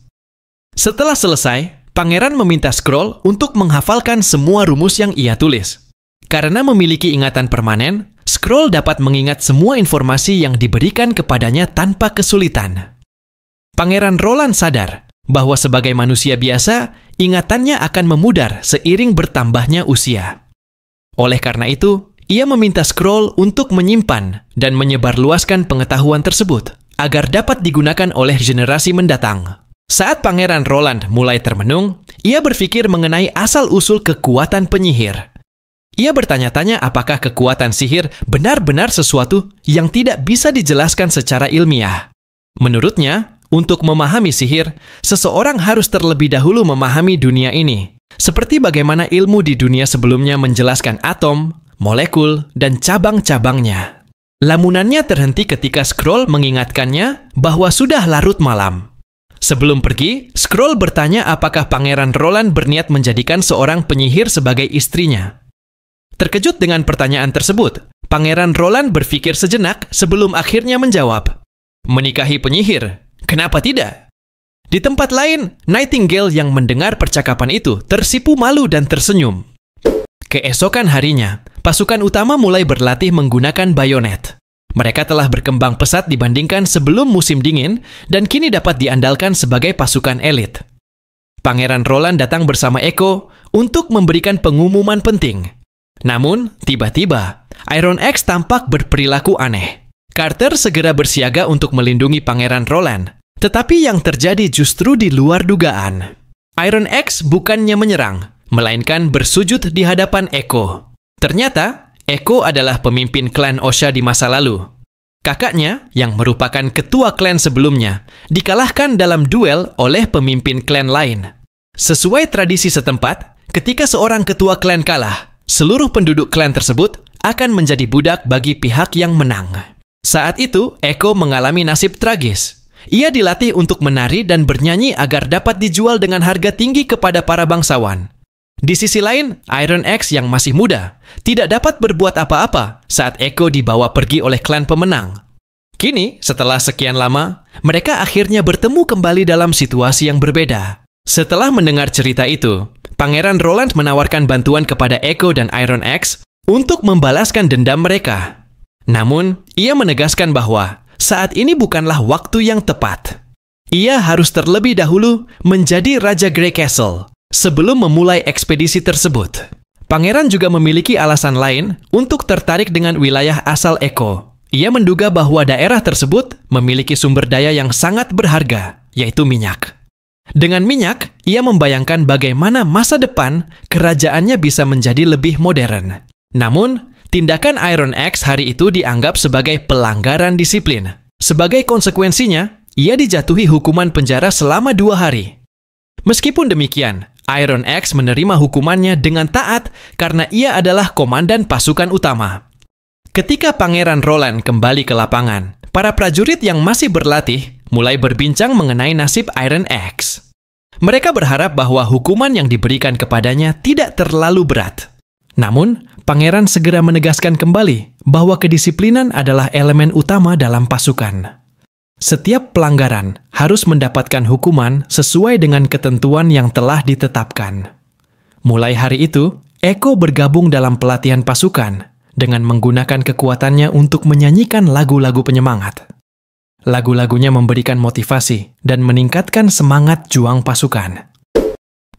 Setelah selesai, Pangeran meminta Skrull untuk menghafalkan semua rumus yang ia tulis. Karena memiliki ingatan permanen, Skrull dapat mengingat semua informasi yang diberikan kepadanya tanpa kesulitan. Pangeran Roland sadar bahwa sebagai manusia biasa, ingatannya akan memudar seiring bertambahnya usia. Oleh karena itu, ia meminta Skrull untuk menyimpan dan menyebarluaskan pengetahuan tersebut agar dapat digunakan oleh generasi mendatang. Saat Pangeran Roland mulai termenung, ia berpikir mengenai asal-usul kekuatan penyihir. Ia bertanya-tanya apakah kekuatan sihir benar-benar sesuatu yang tidak bisa dijelaskan secara ilmiah. Menurutnya, untuk memahami sihir, seseorang harus terlebih dahulu memahami dunia ini, seperti bagaimana ilmu di dunia sebelumnya menjelaskan atom, molekul, dan cabang-cabangnya. Lamunannya terhenti ketika Skrull mengingatkannya bahwa sudah larut malam. Sebelum pergi, Skrull bertanya apakah Pangeran Roland berniat menjadikan seorang penyihir sebagai istrinya. Terkejut dengan pertanyaan tersebut, Pangeran Roland berpikir sejenak sebelum akhirnya menjawab, "Menikahi penyihir? Kenapa tidak?" Di tempat lain, Nightingale yang mendengar percakapan itu tersipu malu dan tersenyum. Keesokan harinya, pasukan utama mulai berlatih menggunakan bayonet. Mereka telah berkembang pesat dibandingkan sebelum musim dingin dan kini dapat diandalkan sebagai pasukan elit. Pangeran Roland datang bersama Echo untuk memberikan pengumuman penting. Namun, tiba-tiba, Iron Axe tampak berperilaku aneh. Carter segera bersiaga untuk melindungi Pangeran Roland, tetapi yang terjadi justru di luar dugaan. Iron Axe bukannya menyerang, melainkan bersujud di hadapan Echo. Ternyata, Echo adalah pemimpin klan Osha di masa lalu. Kakaknya, yang merupakan ketua klan sebelumnya, dikalahkan dalam duel oleh pemimpin klan lain. Sesuai tradisi setempat, ketika seorang ketua klan kalah, seluruh penduduk klan tersebut akan menjadi budak bagi pihak yang menang. Saat itu, Echo mengalami nasib tragis. Ia dilatih untuk menari dan bernyanyi agar dapat dijual dengan harga tinggi kepada para bangsawan. Di sisi lain, Iron Axe yang masih muda tidak dapat berbuat apa-apa saat Echo dibawa pergi oleh klan pemenang. Kini, setelah sekian lama, mereka akhirnya bertemu kembali dalam situasi yang berbeda. Setelah mendengar cerita itu, Pangeran Roland menawarkan bantuan kepada Echo dan Iron Axe untuk membalaskan dendam mereka. Namun, ia menegaskan bahwa saat ini bukanlah waktu yang tepat. Ia harus terlebih dahulu menjadi Raja Grey Castle sebelum memulai ekspedisi tersebut. Pangeran juga memiliki alasan lain untuk tertarik dengan wilayah asal Echo. Ia menduga bahwa daerah tersebut memiliki sumber daya yang sangat berharga, yaitu minyak. Dengan minyak, ia membayangkan bagaimana masa depan kerajaannya bisa menjadi lebih modern. Namun, tindakan Iron Axe hari itu dianggap sebagai pelanggaran disiplin. Sebagai konsekuensinya, ia dijatuhi hukuman penjara selama 2 hari. Meskipun demikian, Iron Axe menerima hukumannya dengan taat karena ia adalah komandan pasukan utama. Ketika Pangeran Roland kembali ke lapangan, para prajurit yang masih berlatih mulai berbincang mengenai nasib Iron Axe. Mereka berharap bahwa hukuman yang diberikan kepadanya tidak terlalu berat. Namun, Pangeran segera menegaskan kembali bahwa kedisiplinan adalah elemen utama dalam pasukan. Setiap pelanggaran harus mendapatkan hukuman sesuai dengan ketentuan yang telah ditetapkan. Mulai hari itu, Echo bergabung dalam pelatihan pasukan dengan menggunakan kekuatannya untuk menyanyikan lagu-lagu penyemangat. Lagu-lagunya memberikan motivasi dan meningkatkan semangat juang pasukan.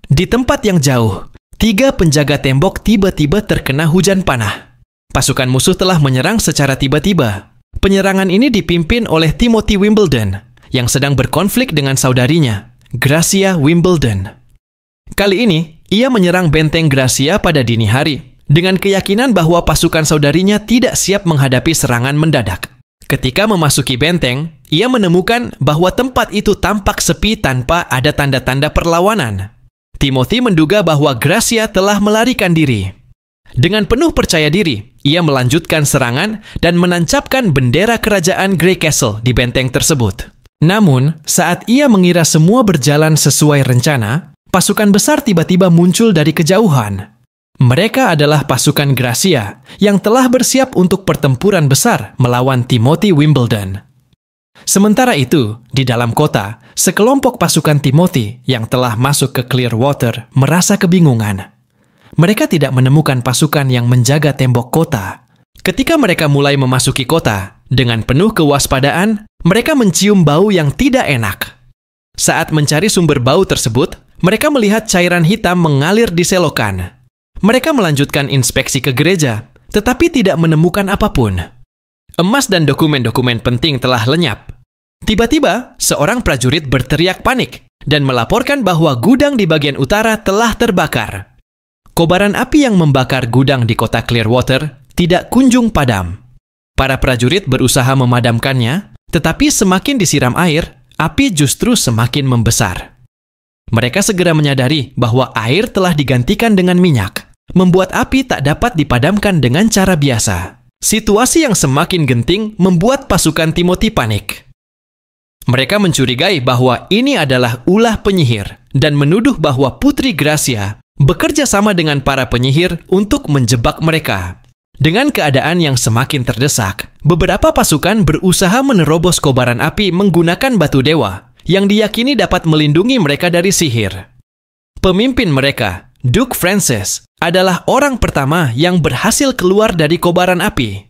Di tempat yang jauh, 3 penjaga tembok tiba-tiba terkena hujan panah. Pasukan musuh telah menyerang secara tiba-tiba. Penyerangan ini dipimpin oleh Timothy Wimbledon, yang sedang berkonflik dengan saudarinya, Gracia Wimbledon. Kali ini, ia menyerang benteng Gracia pada dini hari, dengan keyakinan bahwa pasukan saudarinya tidak siap menghadapi serangan mendadak. Ketika memasuki benteng, ia menemukan bahwa tempat itu tampak sepi tanpa ada tanda-tanda perlawanan. Timothy menduga bahwa Gracia telah melarikan diri. Dengan penuh percaya diri, ia melanjutkan serangan dan menancapkan bendera kerajaan Grey Castle di benteng tersebut. Namun, saat ia mengira semua berjalan sesuai rencana, pasukan besar tiba-tiba muncul dari kejauhan. Mereka adalah pasukan Gracia yang telah bersiap untuk pertempuran besar melawan Timothy Wimbledon. Sementara itu, di dalam kota, sekelompok pasukan Timothy yang telah masuk ke Clearwater merasa kebingungan. Mereka tidak menemukan pasukan yang menjaga tembok kota. Ketika mereka mulai memasuki kota, dengan penuh kewaspadaan, mereka mencium bau yang tidak enak. Saat mencari sumber bau tersebut, mereka melihat cairan hitam mengalir di selokan. Mereka melanjutkan inspeksi ke gereja, tetapi tidak menemukan apapun. Emas dan dokumen-dokumen penting telah lenyap. Tiba-tiba, seorang prajurit berteriak panik dan melaporkan bahwa gudang di bagian utara telah terbakar. Kobaran api yang membakar gudang di kota Clearwater tidak kunjung padam. Para prajurit berusaha memadamkannya, tetapi semakin disiram air, api justru semakin membesar. Mereka segera menyadari bahwa air telah digantikan dengan minyak, membuat api tak dapat dipadamkan dengan cara biasa. Situasi yang semakin genting membuat pasukan Timothy panik. Mereka mencurigai bahwa ini adalah ulah penyihir dan menuduh bahwa Putri Gracia bekerja sama dengan para penyihir untuk menjebak mereka. Dengan keadaan yang semakin terdesak, beberapa pasukan berusaha menerobos kobaran api menggunakan batu dewa yang diyakini dapat melindungi mereka dari sihir. Pemimpin mereka, Duke Francis, adalah orang pertama yang berhasil keluar dari kobaran api.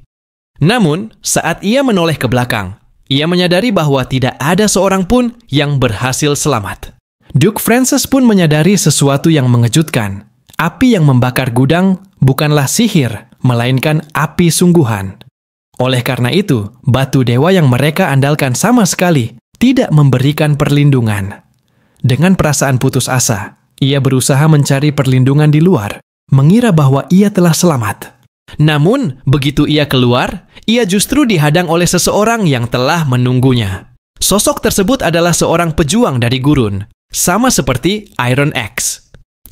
Namun, saat ia menoleh ke belakang, ia menyadari bahwa tidak ada seorang pun yang berhasil selamat. Duke Francis pun menyadari sesuatu yang mengejutkan. Api yang membakar gudang bukanlah sihir, melainkan api sungguhan. Oleh karena itu, batu dewa yang mereka andalkan sama sekali tidak memberikan perlindungan. Dengan perasaan putus asa, ia berusaha mencari perlindungan di luar, mengira bahwa ia telah selamat. Namun, begitu ia keluar, ia justru dihadang oleh seseorang yang telah menunggunya. Sosok tersebut adalah seorang pejuang dari gurun, sama seperti Iron Axe.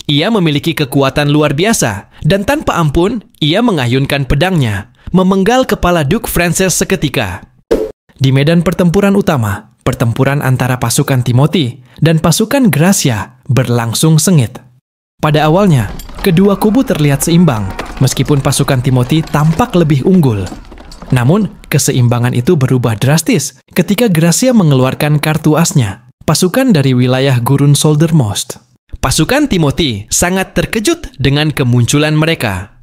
Ia memiliki kekuatan luar biasa, dan tanpa ampun, ia mengayunkan pedangnya, memenggal kepala Duke Francis seketika. Di medan pertempuran utama, pertempuran antara pasukan Timothy dan pasukan Gracia berlangsung sengit. Pada awalnya, kedua kubu terlihat seimbang, meskipun pasukan Timothy tampak lebih unggul. Namun, keseimbangan itu berubah drastis ketika Gracia mengeluarkan kartu asnya, pasukan dari wilayah gurun Soldermost. Pasukan Timothy sangat terkejut dengan kemunculan mereka.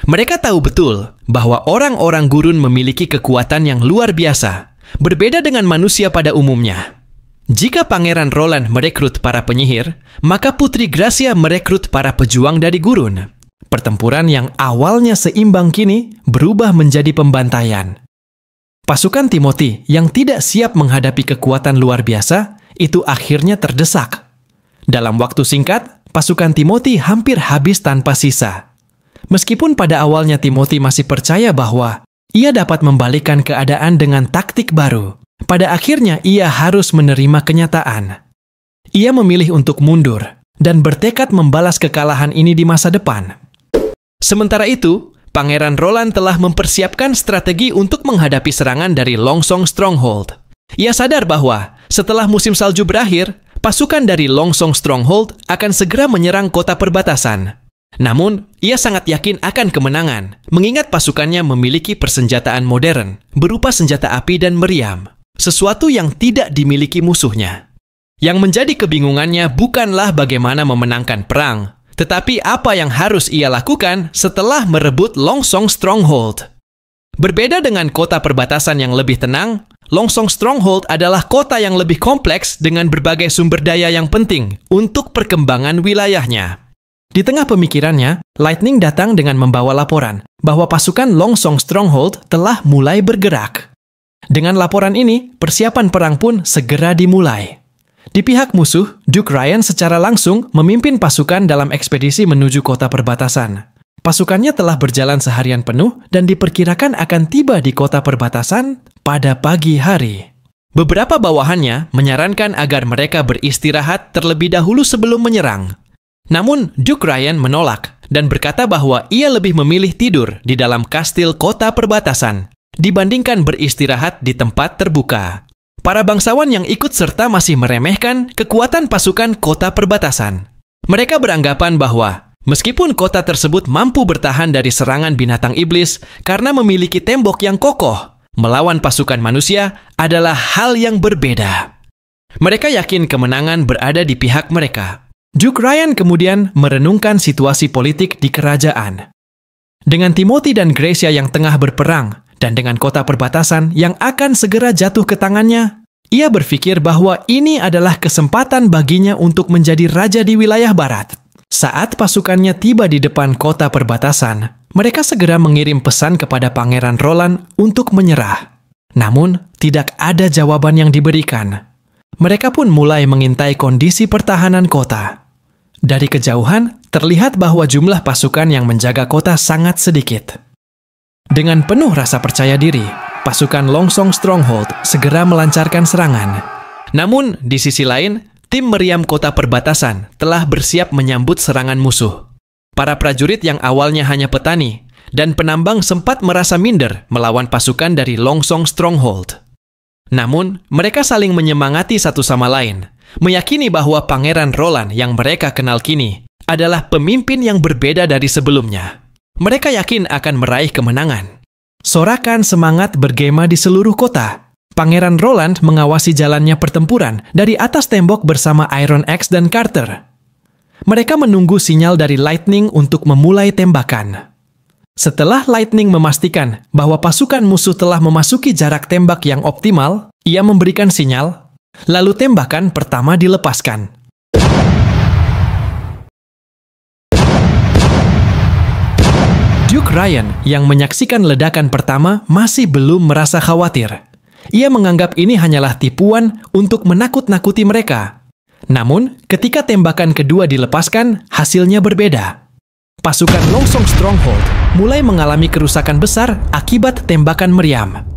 Mereka tahu betul bahwa orang-orang gurun memiliki kekuatan yang luar biasa, berbeda dengan manusia pada umumnya. Jika Pangeran Roland merekrut para penyihir, maka Putri Gracia merekrut para pejuang dari gurun. Pertempuran yang awalnya seimbang kini berubah menjadi pembantaian. Pasukan Timothy yang tidak siap menghadapi kekuatan luar biasa itu akhirnya terdesak. Dalam waktu singkat, pasukan Timothy hampir habis tanpa sisa. Meskipun pada awalnya Timothy masih percaya bahwa ia dapat membalikkan keadaan dengan taktik baru, pada akhirnya ia harus menerima kenyataan. Ia memilih untuk mundur dan bertekad membalas kekalahan ini di masa depan. Sementara itu, Pangeran Roland telah mempersiapkan strategi untuk menghadapi serangan dari Longsong Stronghold. Ia sadar bahwa setelah musim salju berakhir, pasukan dari Longsong Stronghold akan segera menyerang kota perbatasan. Namun, ia sangat yakin akan kemenangan, mengingat pasukannya memiliki persenjataan modern, berupa senjata api dan meriam, sesuatu yang tidak dimiliki musuhnya. Yang menjadi kebingungannya bukanlah bagaimana memenangkan perang, tetapi apa yang harus ia lakukan setelah merebut Longsong Stronghold. Berbeda dengan kota perbatasan yang lebih tenang, Longsong Stronghold adalah kota yang lebih kompleks dengan berbagai sumber daya yang penting untuk perkembangan wilayahnya. Di tengah pemikirannya, Lightning datang dengan membawa laporan bahwa pasukan Longsong Stronghold telah mulai bergerak. Dengan laporan ini, persiapan perang pun segera dimulai. Di pihak musuh, Duke Ryan secara langsung memimpin pasukan dalam ekspedisi menuju kota perbatasan. Pasukannya telah berjalan seharian penuh dan diperkirakan akan tiba di kota perbatasan pada pagi hari. Beberapa bawahannya menyarankan agar mereka beristirahat terlebih dahulu sebelum menyerang. Namun, Duke Ryan menolak dan berkata bahwa ia lebih memilih tidur di dalam kastil kota perbatasan dibandingkan beristirahat di tempat terbuka. Para bangsawan yang ikut serta masih meremehkan kekuatan pasukan kota perbatasan. Mereka beranggapan bahwa meskipun kota tersebut mampu bertahan dari serangan binatang iblis karena memiliki tembok yang kokoh, melawan pasukan manusia adalah hal yang berbeda. Mereka yakin kemenangan berada di pihak mereka. Duke Ryan kemudian merenungkan situasi politik di kerajaan. Dengan Timothy dan Gracia yang tengah berperang, dan dengan kota perbatasan yang akan segera jatuh ke tangannya, ia berpikir bahwa ini adalah kesempatan baginya untuk menjadi raja di wilayah barat. Saat pasukannya tiba di depan kota perbatasan, mereka segera mengirim pesan kepada Pangeran Roland untuk menyerah. Namun, tidak ada jawaban yang diberikan. Mereka pun mulai mengintai kondisi pertahanan kota. Dari kejauhan, terlihat bahwa jumlah pasukan yang menjaga kota sangat sedikit. Dengan penuh rasa percaya diri, pasukan Longsong Stronghold segera melancarkan serangan. Namun, di sisi lain, tim meriam kota perbatasan telah bersiap menyambut serangan musuh. Para prajurit yang awalnya hanya petani dan penambang sempat merasa minder melawan pasukan dari Longsong Stronghold. Namun, mereka saling menyemangati satu sama lain, meyakini bahwa Pangeran Roland yang mereka kenal kini adalah pemimpin yang berbeda dari sebelumnya. Mereka yakin akan meraih kemenangan. Sorakan semangat bergema di seluruh kota. Pangeran Roland mengawasi jalannya pertempuran dari atas tembok bersama Iron Axe dan Carter. Mereka menunggu sinyal dari Lightning untuk memulai tembakan. Setelah Lightning memastikan bahwa pasukan musuh telah memasuki jarak tembak yang optimal, ia memberikan sinyal, lalu tembakan pertama dilepaskan. Duke Ryan yang menyaksikan ledakan pertama masih belum merasa khawatir. Ia menganggap ini hanyalah tipuan untuk menakut-nakuti mereka. Namun, ketika tembakan kedua dilepaskan, hasilnya berbeda. Pasukan Longsong Stronghold mulai mengalami kerusakan besar akibat tembakan meriam.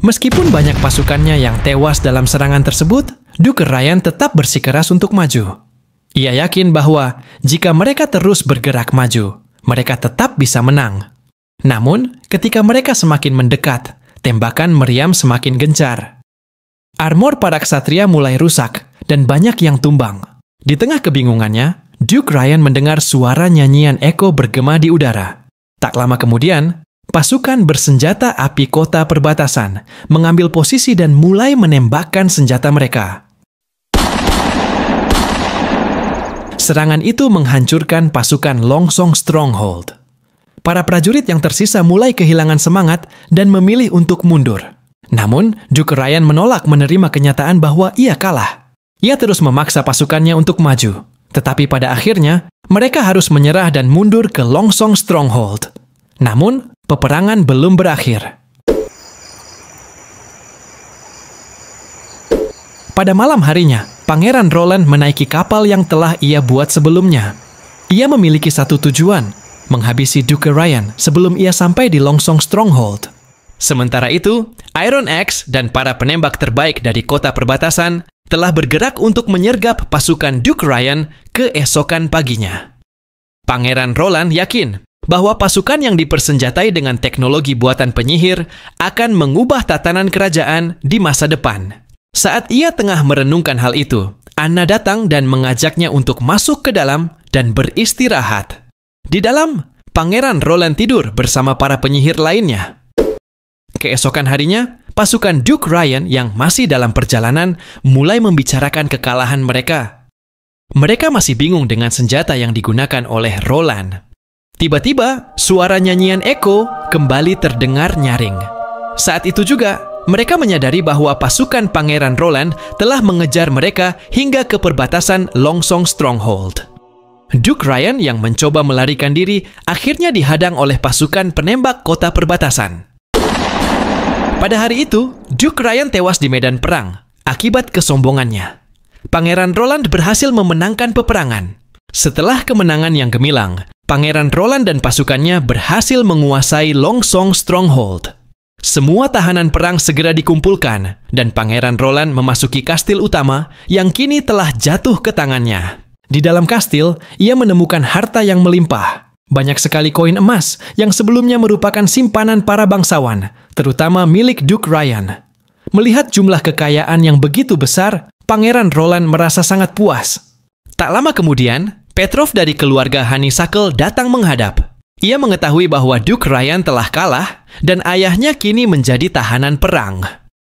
Meskipun banyak pasukannya yang tewas dalam serangan tersebut, Duke Ryan tetap bersikeras untuk maju. Ia yakin bahwa jika mereka terus bergerak maju, mereka tetap bisa menang. Namun, ketika mereka semakin mendekat, tembakan meriam semakin gencar. Armor para ksatria mulai rusak, dan banyak yang tumbang. Di tengah kebingungannya, Duke Ryan mendengar suara nyanyian Echo bergema di udara. Tak lama kemudian, pasukan bersenjata api kota perbatasan mengambil posisi dan mulai menembakkan senjata mereka. Serangan itu menghancurkan pasukan Longsong Stronghold. Para prajurit yang tersisa mulai kehilangan semangat dan memilih untuk mundur. Namun, Duke Ryan menolak menerima kenyataan bahwa ia kalah. Ia terus memaksa pasukannya untuk maju. Tetapi pada akhirnya, mereka harus menyerah dan mundur ke Longsong Stronghold. Namun, peperangan belum berakhir. Pada malam harinya, Pangeran Roland menaiki kapal yang telah ia buat sebelumnya. Ia memiliki satu tujuan, menghabisi Duke Ryan sebelum ia sampai di Longsong Stronghold. Sementara itu, Iron Axe dan para penembak terbaik dari kota perbatasan telah bergerak untuk menyergap pasukan Duke Ryan keesokan paginya. Pangeran Roland yakin bahwa pasukan yang dipersenjatai dengan teknologi buatan penyihir akan mengubah tatanan kerajaan di masa depan. Saat ia tengah merenungkan hal itu, Anna datang dan mengajaknya untuk masuk ke dalam dan beristirahat. Di dalam, Pangeran Roland tidur bersama para penyihir lainnya. Keesokan harinya, pasukan Duke Ryan yang masih dalam perjalanan mulai membicarakan kekalahan mereka. Mereka masih bingung dengan senjata yang digunakan oleh Roland. Tiba-tiba, suara nyanyian Echo kembali terdengar nyaring. Saat itu juga, mereka menyadari bahwa pasukan Pangeran Roland telah mengejar mereka hingga ke perbatasan Longsong Stronghold. Duke Ryan yang mencoba melarikan diri akhirnya dihadang oleh pasukan penembak kota perbatasan. Pada hari itu, Duke Ryan tewas di medan perang akibat kesombongannya. Pangeran Roland berhasil memenangkan peperangan. Setelah kemenangan yang gemilang, Pangeran Roland dan pasukannya berhasil menguasai Longsong Stronghold. Semua tahanan perang segera dikumpulkan, dan Pangeran Roland memasuki kastil utama yang kini telah jatuh ke tangannya. Di dalam kastil, ia menemukan harta yang melimpah. Banyak sekali koin emas yang sebelumnya merupakan simpanan para bangsawan, terutama milik Duke Ryan. Melihat jumlah kekayaan yang begitu besar, Pangeran Roland merasa sangat puas. Tak lama kemudian, Petrov dari keluarga Honeysuckle datang menghadap. Ia mengetahui bahwa Duke Ryan telah kalah dan ayahnya kini menjadi tahanan perang.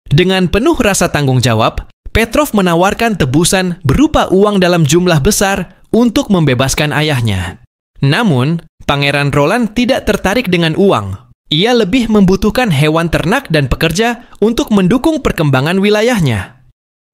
Dengan penuh rasa tanggung jawab, Petrov menawarkan tebusan berupa uang dalam jumlah besar untuk membebaskan ayahnya. Namun, Pangeran Roland tidak tertarik dengan uang. Ia lebih membutuhkan hewan ternak dan pekerja untuk mendukung perkembangan wilayahnya.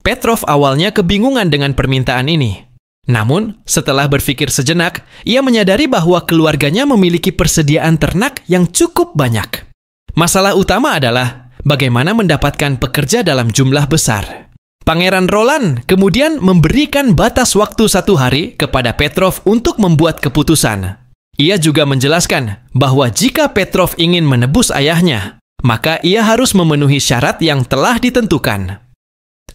Petrov awalnya kebingungan dengan permintaan ini. Namun, setelah berpikir sejenak, ia menyadari bahwa keluarganya memiliki persediaan ternak yang cukup banyak. Masalah utama adalah bagaimana mendapatkan pekerja dalam jumlah besar. Pangeran Roland kemudian memberikan batas waktu 1 hari kepada Petrov untuk membuat keputusan. Ia juga menjelaskan bahwa jika Petrov ingin menebus ayahnya, maka ia harus memenuhi syarat yang telah ditentukan.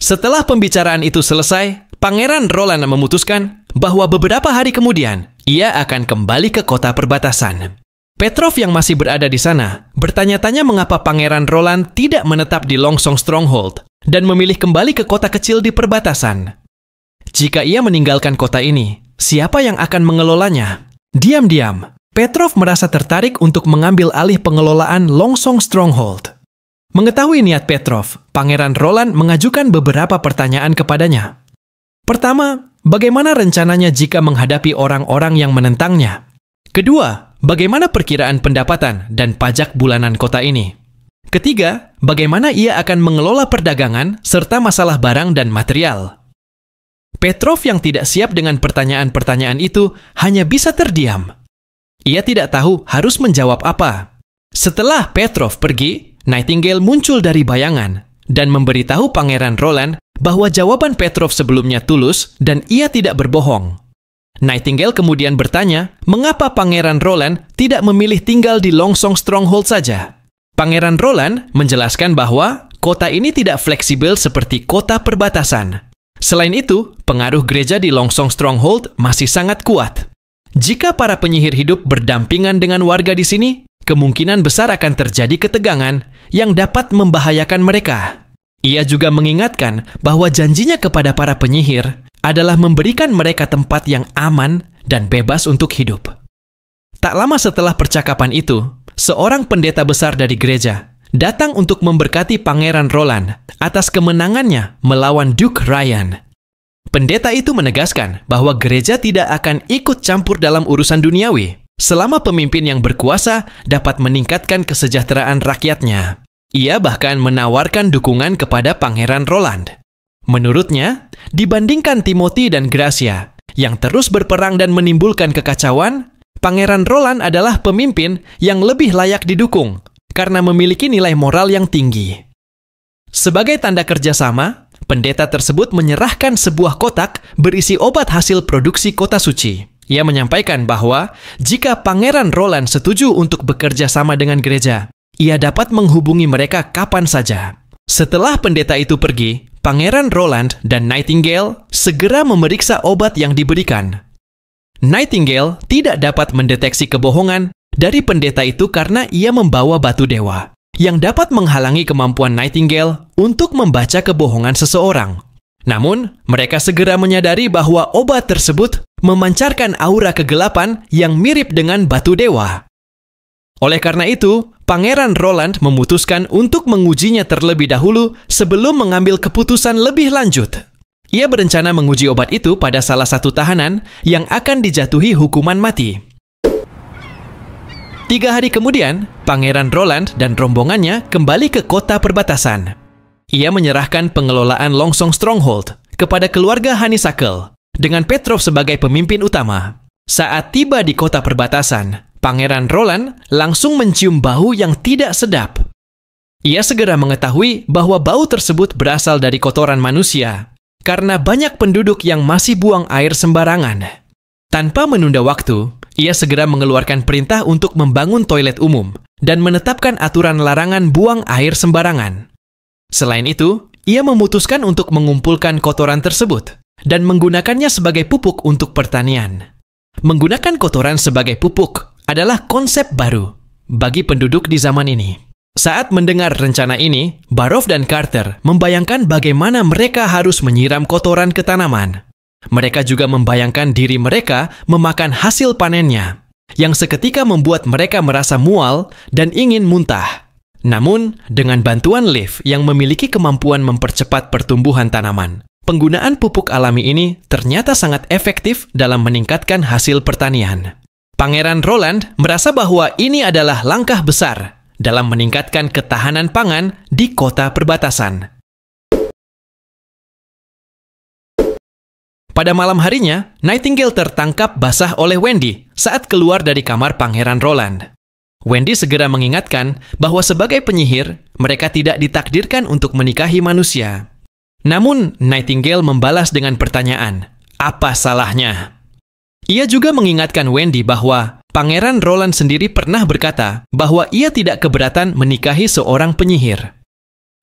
Setelah pembicaraan itu selesai, Pangeran Roland memutuskan bahwa beberapa hari kemudian ia akan kembali ke kota perbatasan. Petrov yang masih berada di sana bertanya-tanya mengapa Pangeran Roland tidak menetap di Longsong Stronghold dan memilih kembali ke kota kecil di perbatasan. Jika ia meninggalkan kota ini, siapa yang akan mengelolanya? Diam-diam, Petrov merasa tertarik untuk mengambil alih pengelolaan Longsong Stronghold. Mengetahui niat Petrov, Pangeran Roland mengajukan beberapa pertanyaan kepadanya. Pertama, bagaimana rencananya jika menghadapi orang-orang yang menentangnya? Kedua, bagaimana perkiraan pendapatan dan pajak bulanan kota ini? Ketiga, bagaimana ia akan mengelola perdagangan serta masalah barang dan material? Petrov yang tidak siap dengan pertanyaan-pertanyaan itu hanya bisa terdiam. Ia tidak tahu harus menjawab apa. Setelah Petrov pergi, Nightingale muncul dari bayangan dan memberitahu Pangeran Roland bahwa jawaban Petrov sebelumnya tulus dan ia tidak berbohong. Nightingale kemudian bertanya mengapa Pangeran Roland tidak memilih tinggal di Longsong Stronghold saja. Pangeran Roland menjelaskan bahwa kota ini tidak fleksibel seperti kota perbatasan. Selain itu, pengaruh gereja di Longsong Stronghold masih sangat kuat. Jika para penyihir hidup berdampingan dengan warga di sini, kemungkinan besar akan terjadi ketegangan yang dapat membahayakan mereka. Ia juga mengingatkan bahwa janjinya kepada para penyihir adalah memberikan mereka tempat yang aman dan bebas untuk hidup. Tak lama setelah percakapan itu, seorang pendeta besar dari gereja datang untuk memberkati Pangeran Roland atas kemenangannya melawan Duke Ryan. Pendeta itu menegaskan bahwa gereja tidak akan ikut campur dalam urusan duniawi selama pemimpin yang berkuasa dapat meningkatkan kesejahteraan rakyatnya. Ia bahkan menawarkan dukungan kepada Pangeran Roland. Menurutnya, dibandingkan Timothy dan Gracia yang terus berperang dan menimbulkan kekacauan, Pangeran Roland adalah pemimpin yang lebih layak didukung karena memiliki nilai moral yang tinggi. Sebagai tanda kerjasama, pendeta tersebut menyerahkan sebuah kotak berisi obat hasil produksi kota suci. Ia menyampaikan bahwa jika Pangeran Roland setuju untuk bekerja sama dengan gereja, ia dapat menghubungi mereka kapan saja. Setelah pendeta itu pergi, Pangeran Roland dan Nightingale segera memeriksa obat yang diberikan. Nightingale tidak dapat mendeteksi kebohongan dari pendeta itu karena ia membawa batu dewa yang dapat menghalangi kemampuan Nightingale untuk membaca kebohongan seseorang. Namun, mereka segera menyadari bahwa obat tersebut memancarkan aura kegelapan yang mirip dengan batu dewa. Oleh karena itu, Pangeran Roland memutuskan untuk mengujinya terlebih dahulu sebelum mengambil keputusan lebih lanjut. Ia berencana menguji obat itu pada salah satu tahanan yang akan dijatuhi hukuman mati. 3 hari kemudian, Pangeran Roland dan rombongannya kembali ke kota perbatasan. Ia menyerahkan pengelolaan Longsong Stronghold kepada keluarga Honeysuckle dengan Petrov sebagai pemimpin utama. Saat tiba di kota perbatasan, Pangeran Roland langsung mencium bau yang tidak sedap. Ia segera mengetahui bahwa bau tersebut berasal dari kotoran manusia karena banyak penduduk yang masih buang air sembarangan. Tanpa menunda waktu, ia segera mengeluarkan perintah untuk membangun toilet umum dan menetapkan aturan larangan buang air sembarangan. Selain itu, ia memutuskan untuk mengumpulkan kotoran tersebut dan menggunakannya sebagai pupuk untuk pertanian. Menggunakan kotoran sebagai pupuk adalah konsep baru bagi penduduk di zaman ini. Saat mendengar rencana ini, Barov dan Carter membayangkan bagaimana mereka harus menyiram kotoran ke tanaman. Mereka juga membayangkan diri mereka memakan hasil panennya, yang seketika membuat mereka merasa mual dan ingin muntah. Namun, dengan bantuan Liv yang memiliki kemampuan mempercepat pertumbuhan tanaman, penggunaan pupuk alami ini ternyata sangat efektif dalam meningkatkan hasil pertanian. Pangeran Roland merasa bahwa ini adalah langkah besar dalam meningkatkan ketahanan pangan di kota perbatasan. Pada malam harinya, Nightingale tertangkap basah oleh Wendy saat keluar dari kamar Pangeran Roland. Wendy segera mengingatkan bahwa sebagai penyihir, mereka tidak ditakdirkan untuk menikahi manusia. Namun, Nightingale membalas dengan pertanyaan, apa salahnya? Ia juga mengingatkan Wendy bahwa Pangeran Roland sendiri pernah berkata bahwa ia tidak keberatan menikahi seorang penyihir.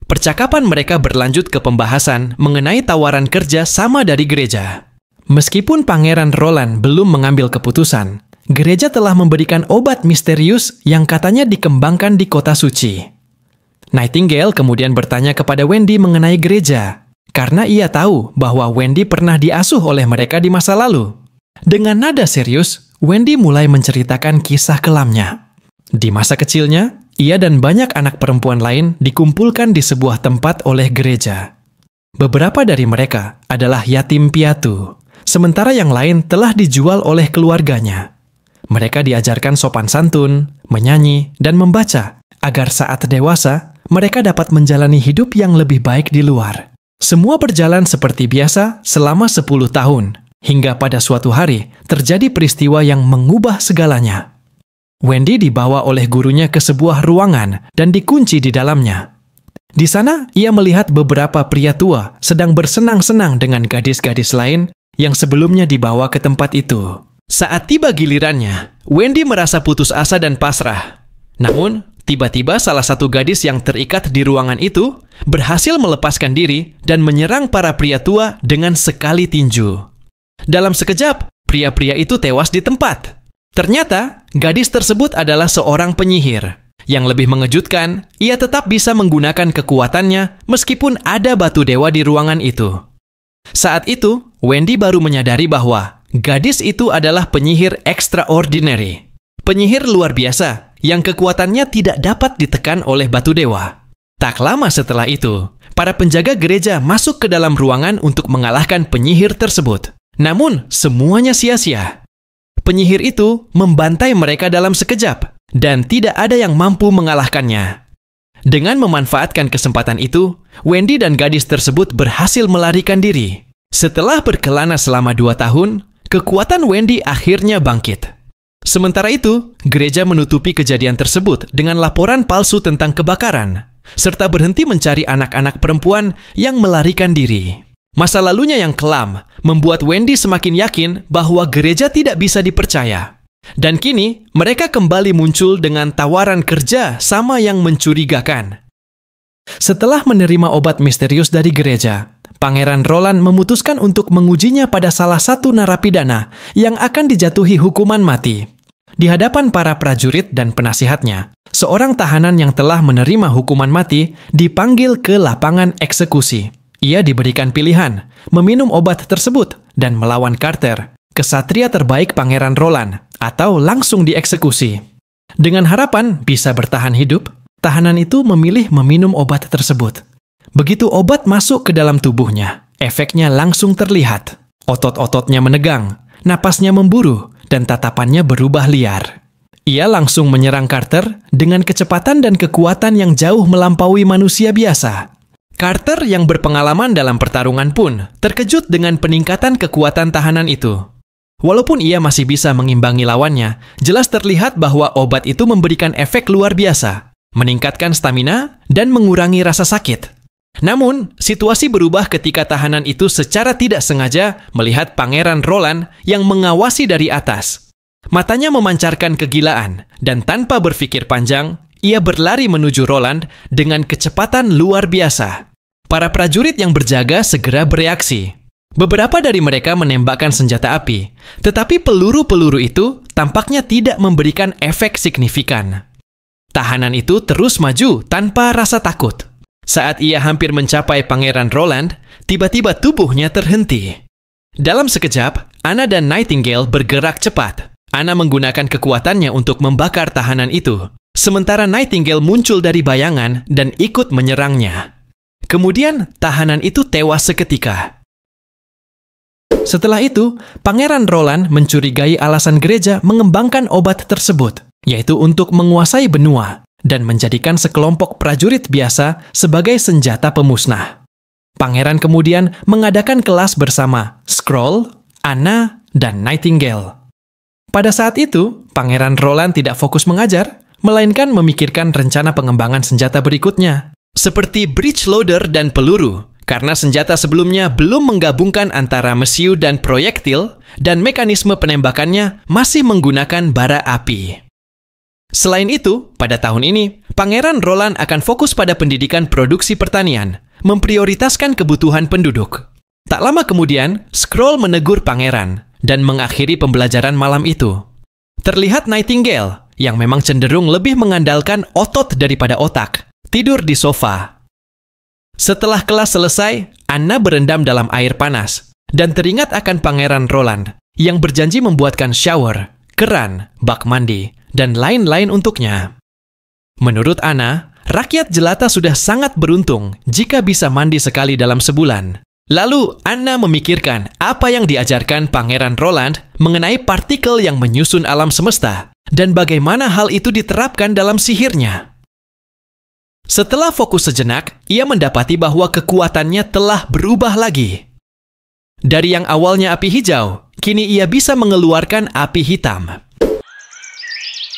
Percakapan mereka berlanjut ke pembahasan mengenai tawaran kerja sama dari gereja. Meskipun Pangeran Roland belum mengambil keputusan, gereja telah memberikan obat misterius yang katanya dikembangkan di kota suci. Nightingale kemudian bertanya kepada Wendy mengenai gereja, karena ia tahu bahwa Wendy pernah diasuh oleh mereka di masa lalu. Dengan nada serius, Wendy mulai menceritakan kisah kelamnya. Di masa kecilnya, ia dan banyak anak perempuan lain dikumpulkan di sebuah tempat oleh gereja. Beberapa dari mereka adalah yatim piatu, sementara yang lain telah dijual oleh keluarganya. Mereka diajarkan sopan santun, menyanyi, dan membaca, agar saat dewasa, mereka dapat menjalani hidup yang lebih baik di luar. Semua berjalan seperti biasa selama 10 tahun, hingga pada suatu hari terjadi peristiwa yang mengubah segalanya. Wendy dibawa oleh gurunya ke sebuah ruangan dan dikunci di dalamnya. Di sana, ia melihat beberapa pria tua sedang bersenang-senang dengan gadis-gadis lain yang sebelumnya dibawa ke tempat itu. Saat tiba gilirannya, Wendy merasa putus asa dan pasrah. Namun, tiba-tiba salah satu gadis yang terikat di ruangan itu berhasil melepaskan diri dan menyerang para pria tua dengan sekali tinju. Dalam sekejap, pria-pria itu tewas di tempat. Ternyata, gadis tersebut adalah seorang penyihir. Yang lebih mengejutkan, ia tetap bisa menggunakan kekuatannya meskipun ada batu dewa di ruangan itu. Saat itu, Wendy baru menyadari bahwa gadis itu adalah penyihir extraordinary. Penyihir luar biasa yang kekuatannya tidak dapat ditekan oleh batu dewa. Tak lama setelah itu, para penjaga gereja masuk ke dalam ruangan untuk mengalahkan penyihir tersebut. Namun, semuanya sia-sia. Penyihir itu membantai mereka dalam sekejap, dan tidak ada yang mampu mengalahkannya. Dengan memanfaatkan kesempatan itu, Wendy dan gadis tersebut berhasil melarikan diri. Setelah berkelana selama 2 tahun, kekuatan Wendy akhirnya bangkit. Sementara itu, gereja menutupi kejadian tersebut dengan laporan palsu tentang kebakaran, serta berhenti mencari anak-anak perempuan yang melarikan diri. Masa lalunya yang kelam membuat Wendy semakin yakin bahwa gereja tidak bisa dipercaya. Dan kini, mereka kembali muncul dengan tawaran kerja sama yang mencurigakan. Setelah menerima obat misterius dari gereja, Pangeran Roland memutuskan untuk mengujinya pada salah satu narapidana yang akan dijatuhi hukuman mati. Di hadapan para prajurit dan penasihatnya, seorang tahanan yang telah menerima hukuman mati dipanggil ke lapangan eksekusi. Ia diberikan pilihan, meminum obat tersebut dan melawan Carter, kesatria terbaik Pangeran Roland, atau langsung dieksekusi. Dengan harapan bisa bertahan hidup, tahanan itu memilih meminum obat tersebut. Begitu obat masuk ke dalam tubuhnya, efeknya langsung terlihat. Otot-ototnya menegang, napasnya memburu, dan tatapannya berubah liar. Ia langsung menyerang Carter dengan kecepatan dan kekuatan yang jauh melampaui manusia biasa. Carter yang berpengalaman dalam pertarungan pun terkejut dengan peningkatan kekuatan tahanan itu. Walaupun ia masih bisa mengimbangi lawannya, jelas terlihat bahwa obat itu memberikan efek luar biasa, meningkatkan stamina dan mengurangi rasa sakit. Namun, situasi berubah ketika tahanan itu secara tidak sengaja melihat Pangeran Roland yang mengawasi dari atas. Matanya memancarkan kegilaan, dan tanpa berpikir panjang, ia berlari menuju Roland dengan kecepatan luar biasa. Para prajurit yang berjaga segera bereaksi. Beberapa dari mereka menembakkan senjata api, tetapi peluru-peluru itu tampaknya tidak memberikan efek signifikan. Tahanan itu terus maju tanpa rasa takut. Saat ia hampir mencapai Pangeran Roland, tiba-tiba tubuhnya terhenti. Dalam sekejap, Anna dan Nightingale bergerak cepat. Anna menggunakan kekuatannya untuk membakar tahanan itu, sementara Nightingale muncul dari bayangan dan ikut menyerangnya. Kemudian, tahanan itu tewas seketika. Setelah itu, Pangeran Roland mencurigai alasan gereja mengembangkan obat tersebut, yaitu untuk menguasai benua dan menjadikan sekelompok prajurit biasa sebagai senjata pemusnah. Pangeran kemudian mengadakan kelas bersama Skrull, Anna, dan Nightingale. Pada saat itu, Pangeran Roland tidak fokus mengajar, melainkan memikirkan rencana pengembangan senjata berikutnya, seperti breech loader dan peluru, karena senjata sebelumnya belum menggabungkan antara mesiu dan proyektil, dan mekanisme penembakannya masih menggunakan bara api. Selain itu, pada tahun ini, Pangeran Roland akan fokus pada pendidikan produksi pertanian, memprioritaskan kebutuhan penduduk. Tak lama kemudian, Skrull menegur Pangeran dan mengakhiri pembelajaran malam itu. Terlihat Nightingale, yang memang cenderung lebih mengandalkan otot daripada otak, tidur di sofa. Setelah kelas selesai, Anna berendam dalam air panas dan teringat akan Pangeran Roland yang berjanji membuatkan shower, keran, bak mandi, dan lain-lain untuknya. Menurut Anna, rakyat jelata sudah sangat beruntung jika bisa mandi sekali dalam sebulan. Lalu, Anna memikirkan apa yang diajarkan Pangeran Roland mengenai partikel yang menyusun alam semesta dan bagaimana hal itu diterapkan dalam sihirnya. Setelah fokus sejenak, ia mendapati bahwa kekuatannya telah berubah lagi. Dari yang awalnya api hijau, kini ia bisa mengeluarkan api hitam.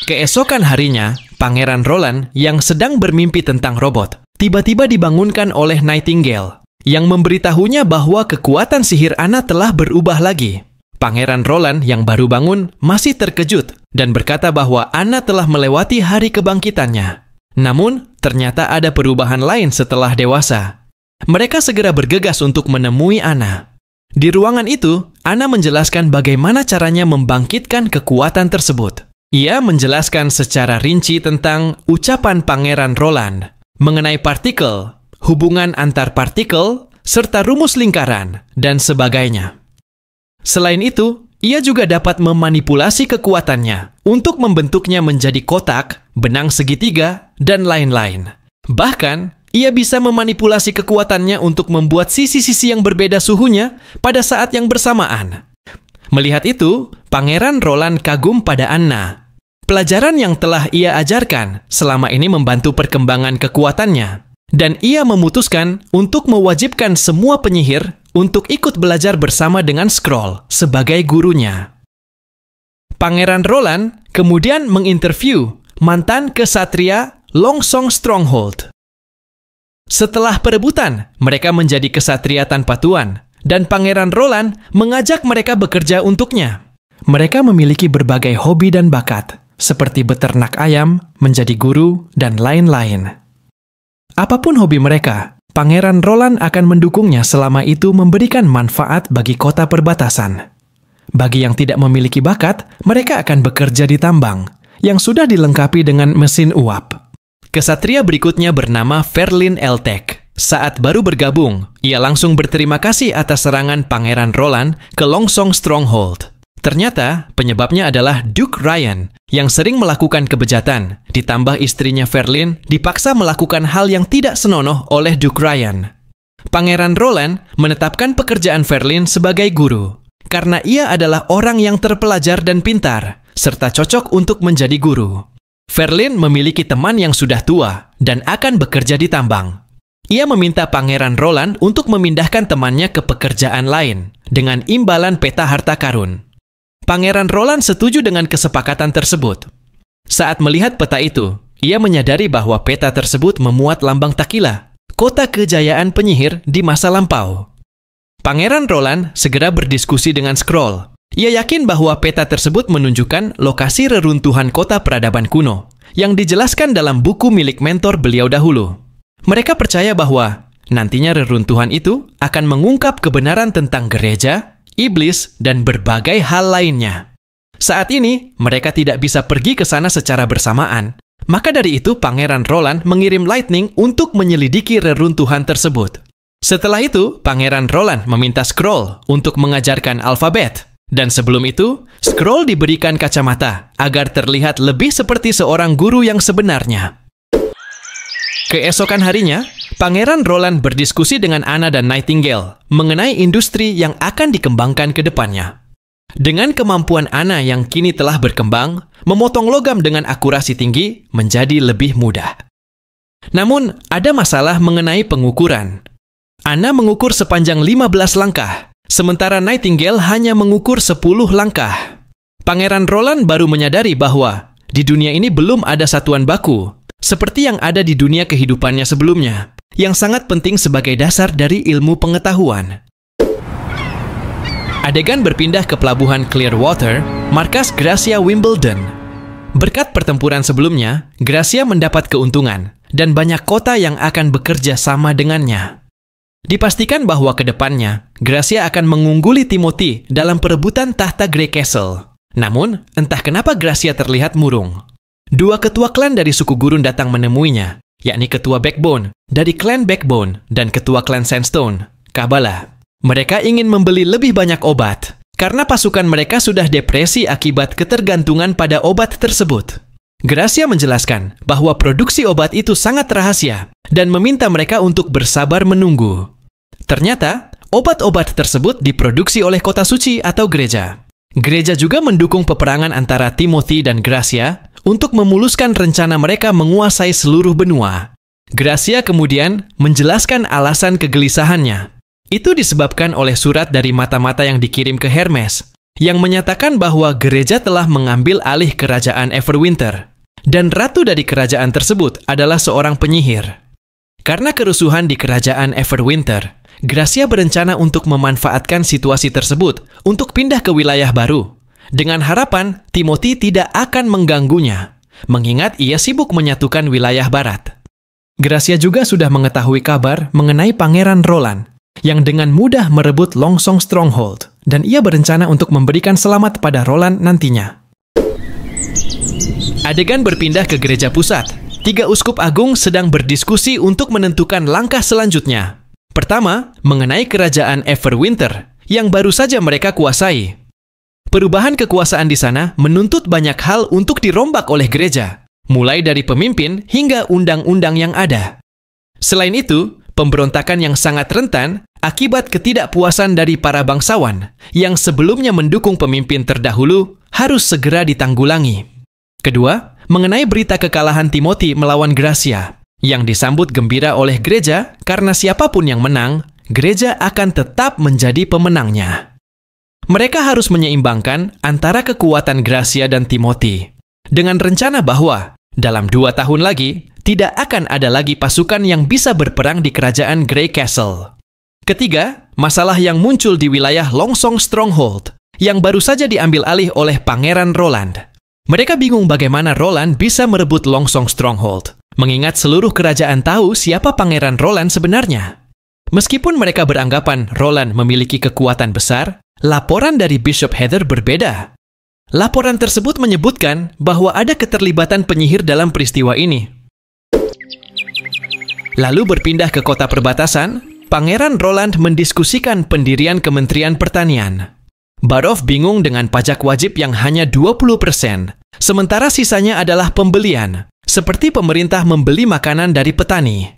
Keesokan harinya, Pangeran Roland yang sedang bermimpi tentang robot, tiba-tiba dibangunkan oleh Nightingale, yang memberitahunya bahwa kekuatan sihir Anna telah berubah lagi. Pangeran Roland yang baru bangun masih terkejut dan berkata bahwa Anna telah melewati hari kebangkitannya. Namun, ternyata ada perubahan lain setelah dewasa. Mereka segera bergegas untuk menemui Anna. Di ruangan itu, Anna menjelaskan bagaimana caranya membangkitkan kekuatan tersebut. Ia menjelaskan secara rinci tentang ucapan Pangeran Roland mengenai partikel, hubungan antar partikel, serta rumus lingkaran, dan sebagainya. Selain itu, ia juga dapat memanipulasi kekuatannya untuk membentuknya menjadi kotak, benang segitiga, dan lain-lain. Bahkan, ia bisa memanipulasi kekuatannya untuk membuat sisi-sisi yang berbeda suhunya pada saat yang bersamaan. Melihat itu, Pangeran Roland kagum pada Anna. Pelajaran yang telah ia ajarkan selama ini membantu perkembangan kekuatannya, dan ia memutuskan untuk mewajibkan semua penyihir untuk ikut belajar bersama dengan Skrull sebagai gurunya. Pangeran Roland kemudian menginterview mantan kesatria Longsong Stronghold. Setelah perebutan, mereka menjadi kesatria tanpa tuan, dan Pangeran Roland mengajak mereka bekerja untuknya. Mereka memiliki berbagai hobi dan bakat, seperti beternak ayam, menjadi guru, dan lain-lain. Apapun hobi mereka, Pangeran Roland akan mendukungnya selama itu memberikan manfaat bagi kota perbatasan. Bagi yang tidak memiliki bakat, mereka akan bekerja di tambang, yang sudah dilengkapi dengan mesin uap. Kesatria berikutnya bernama Ferlin Eltek. Saat baru bergabung, ia langsung berterima kasih atas serangan Pangeran Roland ke Longsong Stronghold. Ternyata, penyebabnya adalah Duke Ryan, yang sering melakukan kebejatan, ditambah istrinya Ferlin dipaksa melakukan hal yang tidak senonoh oleh Duke Ryan. Pangeran Roland menetapkan pekerjaan Ferlin sebagai guru, karena ia adalah orang yang terpelajar dan pintar, serta cocok untuk menjadi guru. Ferlin memiliki teman yang sudah tua dan akan bekerja di tambang. Ia meminta Pangeran Roland untuk memindahkan temannya ke pekerjaan lain, dengan imbalan peta harta karun. Pangeran Roland setuju dengan kesepakatan tersebut. Saat melihat peta itu, ia menyadari bahwa peta tersebut memuat lambang Takila, kota kejayaan penyihir di masa lampau. Pangeran Roland segera berdiskusi dengan Skrull. Ia yakin bahwa peta tersebut menunjukkan lokasi reruntuhan kota peradaban kuno, yang dijelaskan dalam buku milik mentor beliau dahulu. Mereka percaya bahwa nantinya reruntuhan itu akan mengungkap kebenaran tentang gereja, iblis, dan berbagai hal lainnya. Saat ini, mereka tidak bisa pergi ke sana secara bersamaan. Maka dari itu, Pangeran Roland mengirim Lightning untuk menyelidiki reruntuhan tersebut. Setelah itu, Pangeran Roland meminta Scroll untuk mengajarkan alfabet. Dan sebelum itu, Scroll diberikan kacamata agar terlihat lebih seperti seorang guru yang sebenarnya. Keesokan harinya, Pangeran Roland berdiskusi dengan Anna dan Nightingale mengenai industri yang akan dikembangkan ke depannya. Dengan kemampuan Anna yang kini telah berkembang, memotong logam dengan akurasi tinggi menjadi lebih mudah. Namun, ada masalah mengenai pengukuran. Anna mengukur sepanjang 15 langkah, sementara Nightingale hanya mengukur 10 langkah. Pangeran Roland baru menyadari bahwa di dunia ini belum ada satuan baku, seperti yang ada di dunia kehidupannya sebelumnya, yang sangat penting sebagai dasar dari ilmu pengetahuan. Adegan berpindah ke pelabuhan Clearwater, markas Gracia Wimbledon. Berkat pertempuran sebelumnya, Gracia mendapat keuntungan, dan banyak kota yang akan bekerja sama dengannya. Dipastikan bahwa ke depannya, Gracia akan mengungguli Timothy dalam perebutan tahta Grey Castle. Namun, entah kenapa Gracia terlihat murung. Dua ketua klan dari suku gurun datang menemuinya, yakni ketua Backbone dari klan Backbone dan ketua klan Sandstone, Kabbalah. Mereka ingin membeli lebih banyak obat, karena pasukan mereka sudah depresi akibat ketergantungan pada obat tersebut. Gracia menjelaskan bahwa produksi obat itu sangat rahasia dan meminta mereka untuk bersabar menunggu. Ternyata, obat-obat tersebut diproduksi oleh kota suci atau gereja. Gereja juga mendukung peperangan antara Timothy dan Gracia untuk memuluskan rencana mereka menguasai seluruh benua. Gracia kemudian menjelaskan alasan kegelisahannya. Itu disebabkan oleh surat dari mata-mata yang dikirim ke Hermes, yang menyatakan bahwa gereja telah mengambil alih kerajaan Everwinter, dan ratu dari kerajaan tersebut adalah seorang penyihir. Karena kerusuhan di kerajaan Everwinter, Gracia berencana untuk memanfaatkan situasi tersebut untuk pindah ke wilayah baru, dengan harapan Timothy tidak akan mengganggunya, mengingat ia sibuk menyatukan wilayah barat. Gracia juga sudah mengetahui kabar mengenai Pangeran Roland, yang dengan mudah merebut Longsong Stronghold, dan ia berencana untuk memberikan selamat pada Roland nantinya. Adegan berpindah ke gereja pusat. 3 uskup agung sedang berdiskusi untuk menentukan langkah selanjutnya. Pertama, mengenai kerajaan Everwinter, yang baru saja mereka kuasai. Perubahan kekuasaan di sana menuntut banyak hal untuk dirombak oleh gereja, mulai dari pemimpin hingga undang-undang yang ada. Selain itu, pemberontakan yang sangat rentan akibat ketidakpuasan dari para bangsawan yang sebelumnya mendukung pemimpin terdahulu harus segera ditanggulangi. Kedua, mengenai berita kekalahan Timothy melawan Gracia, yang disambut gembira oleh gereja karena siapapun yang menang, gereja akan tetap menjadi pemenangnya. Mereka harus menyeimbangkan antara kekuatan Gracia dan Timothy, dengan rencana bahwa dalam 2 tahun lagi, tidak akan ada lagi pasukan yang bisa berperang di kerajaan Grey Castle. Ketiga, masalah yang muncul di wilayah Longsong Stronghold, yang baru saja diambil alih oleh Pangeran Roland. Mereka bingung bagaimana Roland bisa merebut Longsong Stronghold, mengingat seluruh kerajaan tahu siapa Pangeran Roland sebenarnya. Meskipun mereka beranggapan Roland memiliki kekuatan besar, laporan dari Bishop Heather berbeda. Laporan tersebut menyebutkan bahwa ada keterlibatan penyihir dalam peristiwa ini. Lalu berpindah ke kota perbatasan, Pangeran Roland mendiskusikan pendirian Kementerian Pertanian. Barof bingung dengan pajak wajib yang hanya 20%, sementara sisanya adalah pembelian, seperti pemerintah membeli makanan dari petani.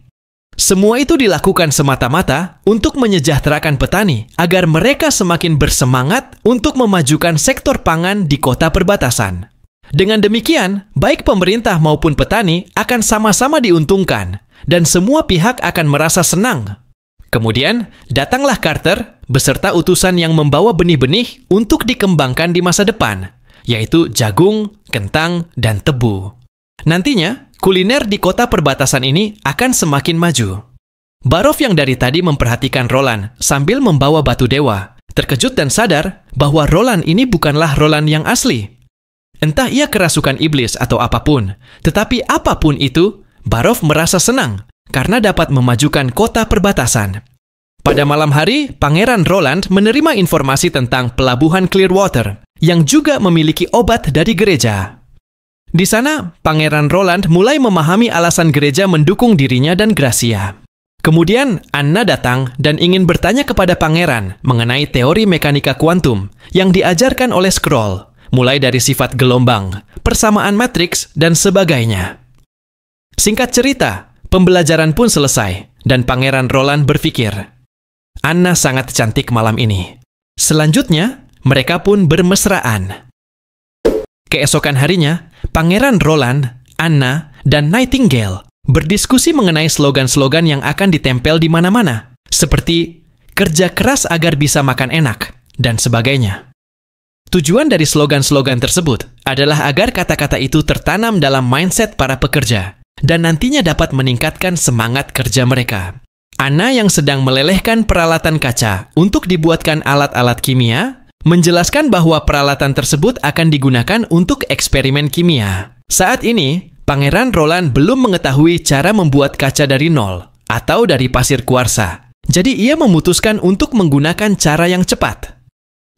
Semua itu dilakukan semata-mata untuk menyejahterakan petani agar mereka semakin bersemangat untuk memajukan sektor pangan di kota perbatasan. Dengan demikian, baik pemerintah maupun petani akan sama-sama diuntungkan, dan semua pihak akan merasa senang. Kemudian, datanglah Carter beserta utusan yang membawa benih-benih untuk dikembangkan di masa depan, yaitu jagung, kentang, dan tebu. Nantinya, kuliner di kota perbatasan ini akan semakin maju. Barof yang dari tadi memperhatikan Roland sambil membawa batu dewa, terkejut dan sadar bahwa Roland ini bukanlah Roland yang asli. Entah ia kerasukan iblis atau apapun, tetapi apapun itu, Barof merasa senang karena dapat memajukan kota perbatasan. Pada malam hari, Pangeran Roland menerima informasi tentang pelabuhan Clearwater yang juga memiliki obat dari gereja. Di sana, Pangeran Roland mulai memahami alasan gereja mendukung dirinya dan Gracia. Kemudian, Anna datang dan ingin bertanya kepada pangeran mengenai teori mekanika kuantum yang diajarkan oleh Scroll, mulai dari sifat gelombang, persamaan matriks, dan sebagainya. Singkat cerita, pembelajaran pun selesai, dan Pangeran Roland berpikir, Anna sangat cantik malam ini. Selanjutnya, mereka pun bermesraan. Keesokan harinya, Pangeran Roland, Anna, dan Nightingale berdiskusi mengenai slogan-slogan yang akan ditempel di mana-mana, seperti kerja keras agar bisa makan enak, dan sebagainya. Tujuan dari slogan-slogan tersebut adalah agar kata-kata itu tertanam dalam mindset para pekerja, dan nantinya dapat meningkatkan semangat kerja mereka. Anna yang sedang melelehkan peralatan kaca untuk dibuatkan alat-alat kimia, menjelaskan bahwa peralatan tersebut akan digunakan untuk eksperimen kimia. Saat ini, Pangeran Roland belum mengetahui cara membuat kaca dari nol atau dari pasir kuarsa. Jadi ia memutuskan untuk menggunakan cara yang cepat.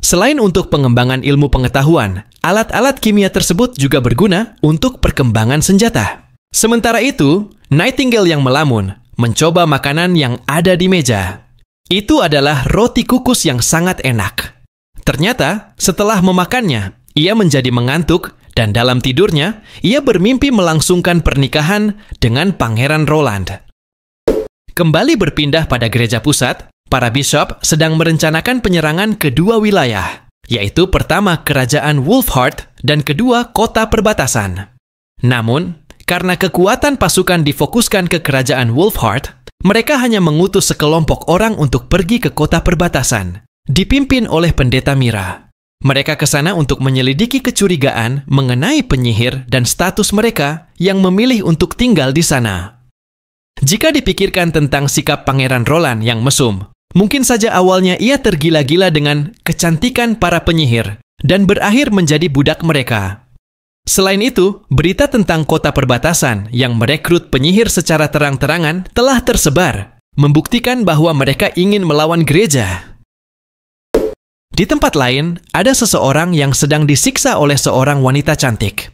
Selain untuk pengembangan ilmu pengetahuan, alat-alat kimia tersebut juga berguna untuk perkembangan senjata. Sementara itu, Nightingale yang melamun mencoba makanan yang ada di meja. Itu adalah roti kukus yang sangat enak. Ternyata, setelah memakannya, ia menjadi mengantuk dan dalam tidurnya, ia bermimpi melangsungkan pernikahan dengan Pangeran Roland. Kembali berpindah pada gereja pusat, para bishop sedang merencanakan penyerangan kedua wilayah, yaitu pertama kerajaan Wolfheart dan kedua kota perbatasan. Namun, karena kekuatan pasukan difokuskan ke kerajaan Wolfheart, mereka hanya mengutus sekelompok orang untuk pergi ke kota perbatasan, dipimpin oleh pendeta Mira. Mereka ke sana untuk menyelidiki kecurigaan mengenai penyihir dan status mereka yang memilih untuk tinggal di sana. Jika dipikirkan tentang sikap Pangeran Roland yang mesum, mungkin saja awalnya ia tergila-gila dengan kecantikan para penyihir dan berakhir menjadi budak mereka. Selain itu, berita tentang kota perbatasan yang merekrut penyihir secara terang-terangan telah tersebar, membuktikan bahwa mereka ingin melawan gereja. Di tempat lain, ada seseorang yang sedang disiksa oleh seorang wanita cantik.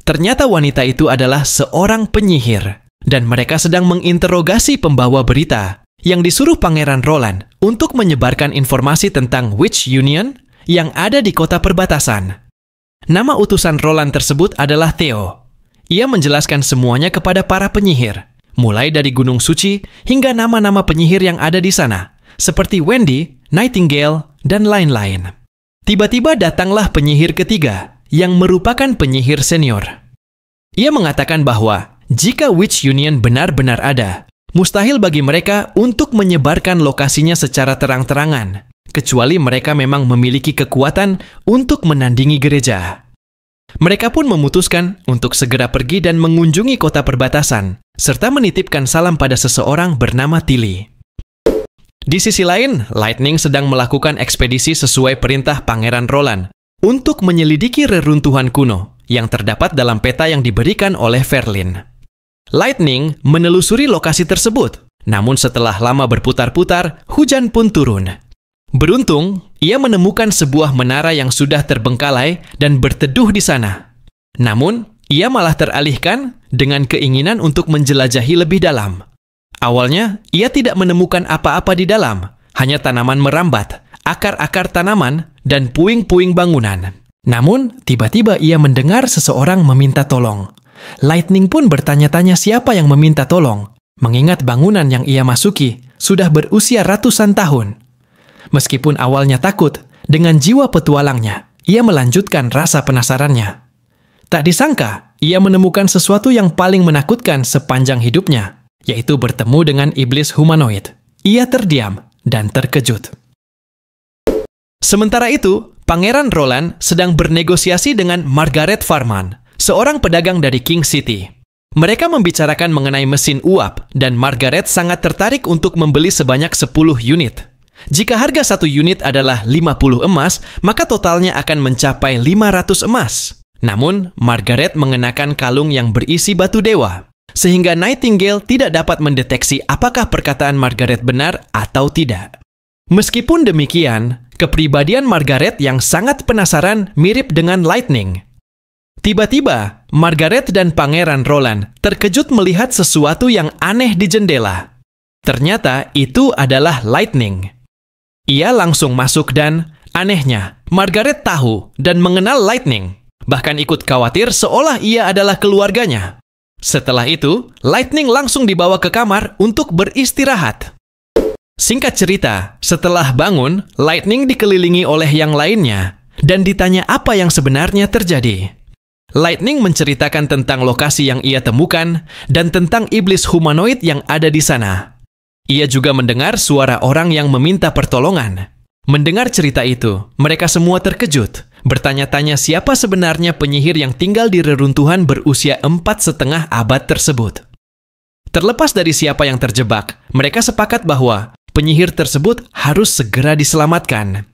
Ternyata wanita itu adalah seorang penyihir, dan mereka sedang menginterogasi pembawa berita yang disuruh Pangeran Roland untuk menyebarkan informasi tentang Witch Union yang ada di kota perbatasan. Nama utusan Roland tersebut adalah Theo. Ia menjelaskan semuanya kepada para penyihir, mulai dari Gunung Suci hingga nama-nama penyihir yang ada di sana, seperti Wendy, Nightingale, dan lain-lain. Tiba-tiba datanglah penyihir ketiga, yang merupakan penyihir senior. Ia mengatakan bahwa jika Witch Union benar-benar ada, mustahil bagi mereka untuk menyebarkan lokasinya secara terang-terangan, kecuali mereka memang memiliki kekuatan untuk menandingi gereja. Mereka pun memutuskan untuk segera pergi dan mengunjungi kota perbatasan, serta menitipkan salam pada seseorang bernama Tilly. Di sisi lain, Lightning sedang melakukan ekspedisi sesuai perintah Pangeran Roland untuk menyelidiki reruntuhan kuno yang terdapat dalam peta yang diberikan oleh Verlin. Lightning menelusuri lokasi tersebut, namun setelah lama berputar-putar, hujan pun turun. Beruntung, ia menemukan sebuah menara yang sudah terbengkalai dan berteduh di sana. Namun, ia malah teralihkan dengan keinginan untuk menjelajahi lebih dalam. Awalnya, ia tidak menemukan apa-apa di dalam, hanya tanaman merambat, akar-akar tanaman, dan puing-puing bangunan. Namun, tiba-tiba ia mendengar seseorang meminta tolong. Lightning pun bertanya-tanya siapa yang meminta tolong, mengingat bangunan yang ia masuki sudah berusia ratusan tahun. Meskipun awalnya takut, dengan jiwa petualangnya, ia melanjutkan rasa penasarannya. Tak disangka, ia menemukan sesuatu yang paling menakutkan sepanjang hidupnya, yaitu bertemu dengan iblis humanoid. Ia terdiam dan terkejut. Sementara itu, Pangeran Roland sedang bernegosiasi dengan Margaret Farman, seorang pedagang dari King City. Mereka membicarakan mengenai mesin uap, dan Margaret sangat tertarik untuk membeli sebanyak 10 unit. Jika harga satu unit adalah 50 emas, maka totalnya akan mencapai 500 emas. Namun, Margaret mengenakan kalung yang berisi batu dewa, sehingga Nightingale tidak dapat mendeteksi apakah perkataan Margaret benar atau tidak. Meskipun demikian, kepribadian Margaret yang sangat penasaran mirip dengan Lightning. Tiba-tiba, Margaret dan Pangeran Roland terkejut melihat sesuatu yang aneh di jendela. Ternyata itu adalah Lightning. Ia langsung masuk dan, anehnya, Margaret tahu dan mengenal Lightning. Bahkan ikut khawatir seolah ia adalah keluarganya. Setelah itu, Lightning langsung dibawa ke kamar untuk beristirahat. Singkat cerita, setelah bangun, Lightning dikelilingi oleh yang lainnya dan ditanya apa yang sebenarnya terjadi. Lightning menceritakan tentang lokasi yang ia temukan dan tentang iblis humanoid yang ada di sana. Ia juga mendengar suara orang yang meminta pertolongan. Mendengar cerita itu, mereka semua terkejut, bertanya-tanya siapa sebenarnya penyihir yang tinggal di reruntuhan berusia 4,5 abad tersebut. Terlepas dari siapa yang terjebak, mereka sepakat bahwa penyihir tersebut harus segera diselamatkan.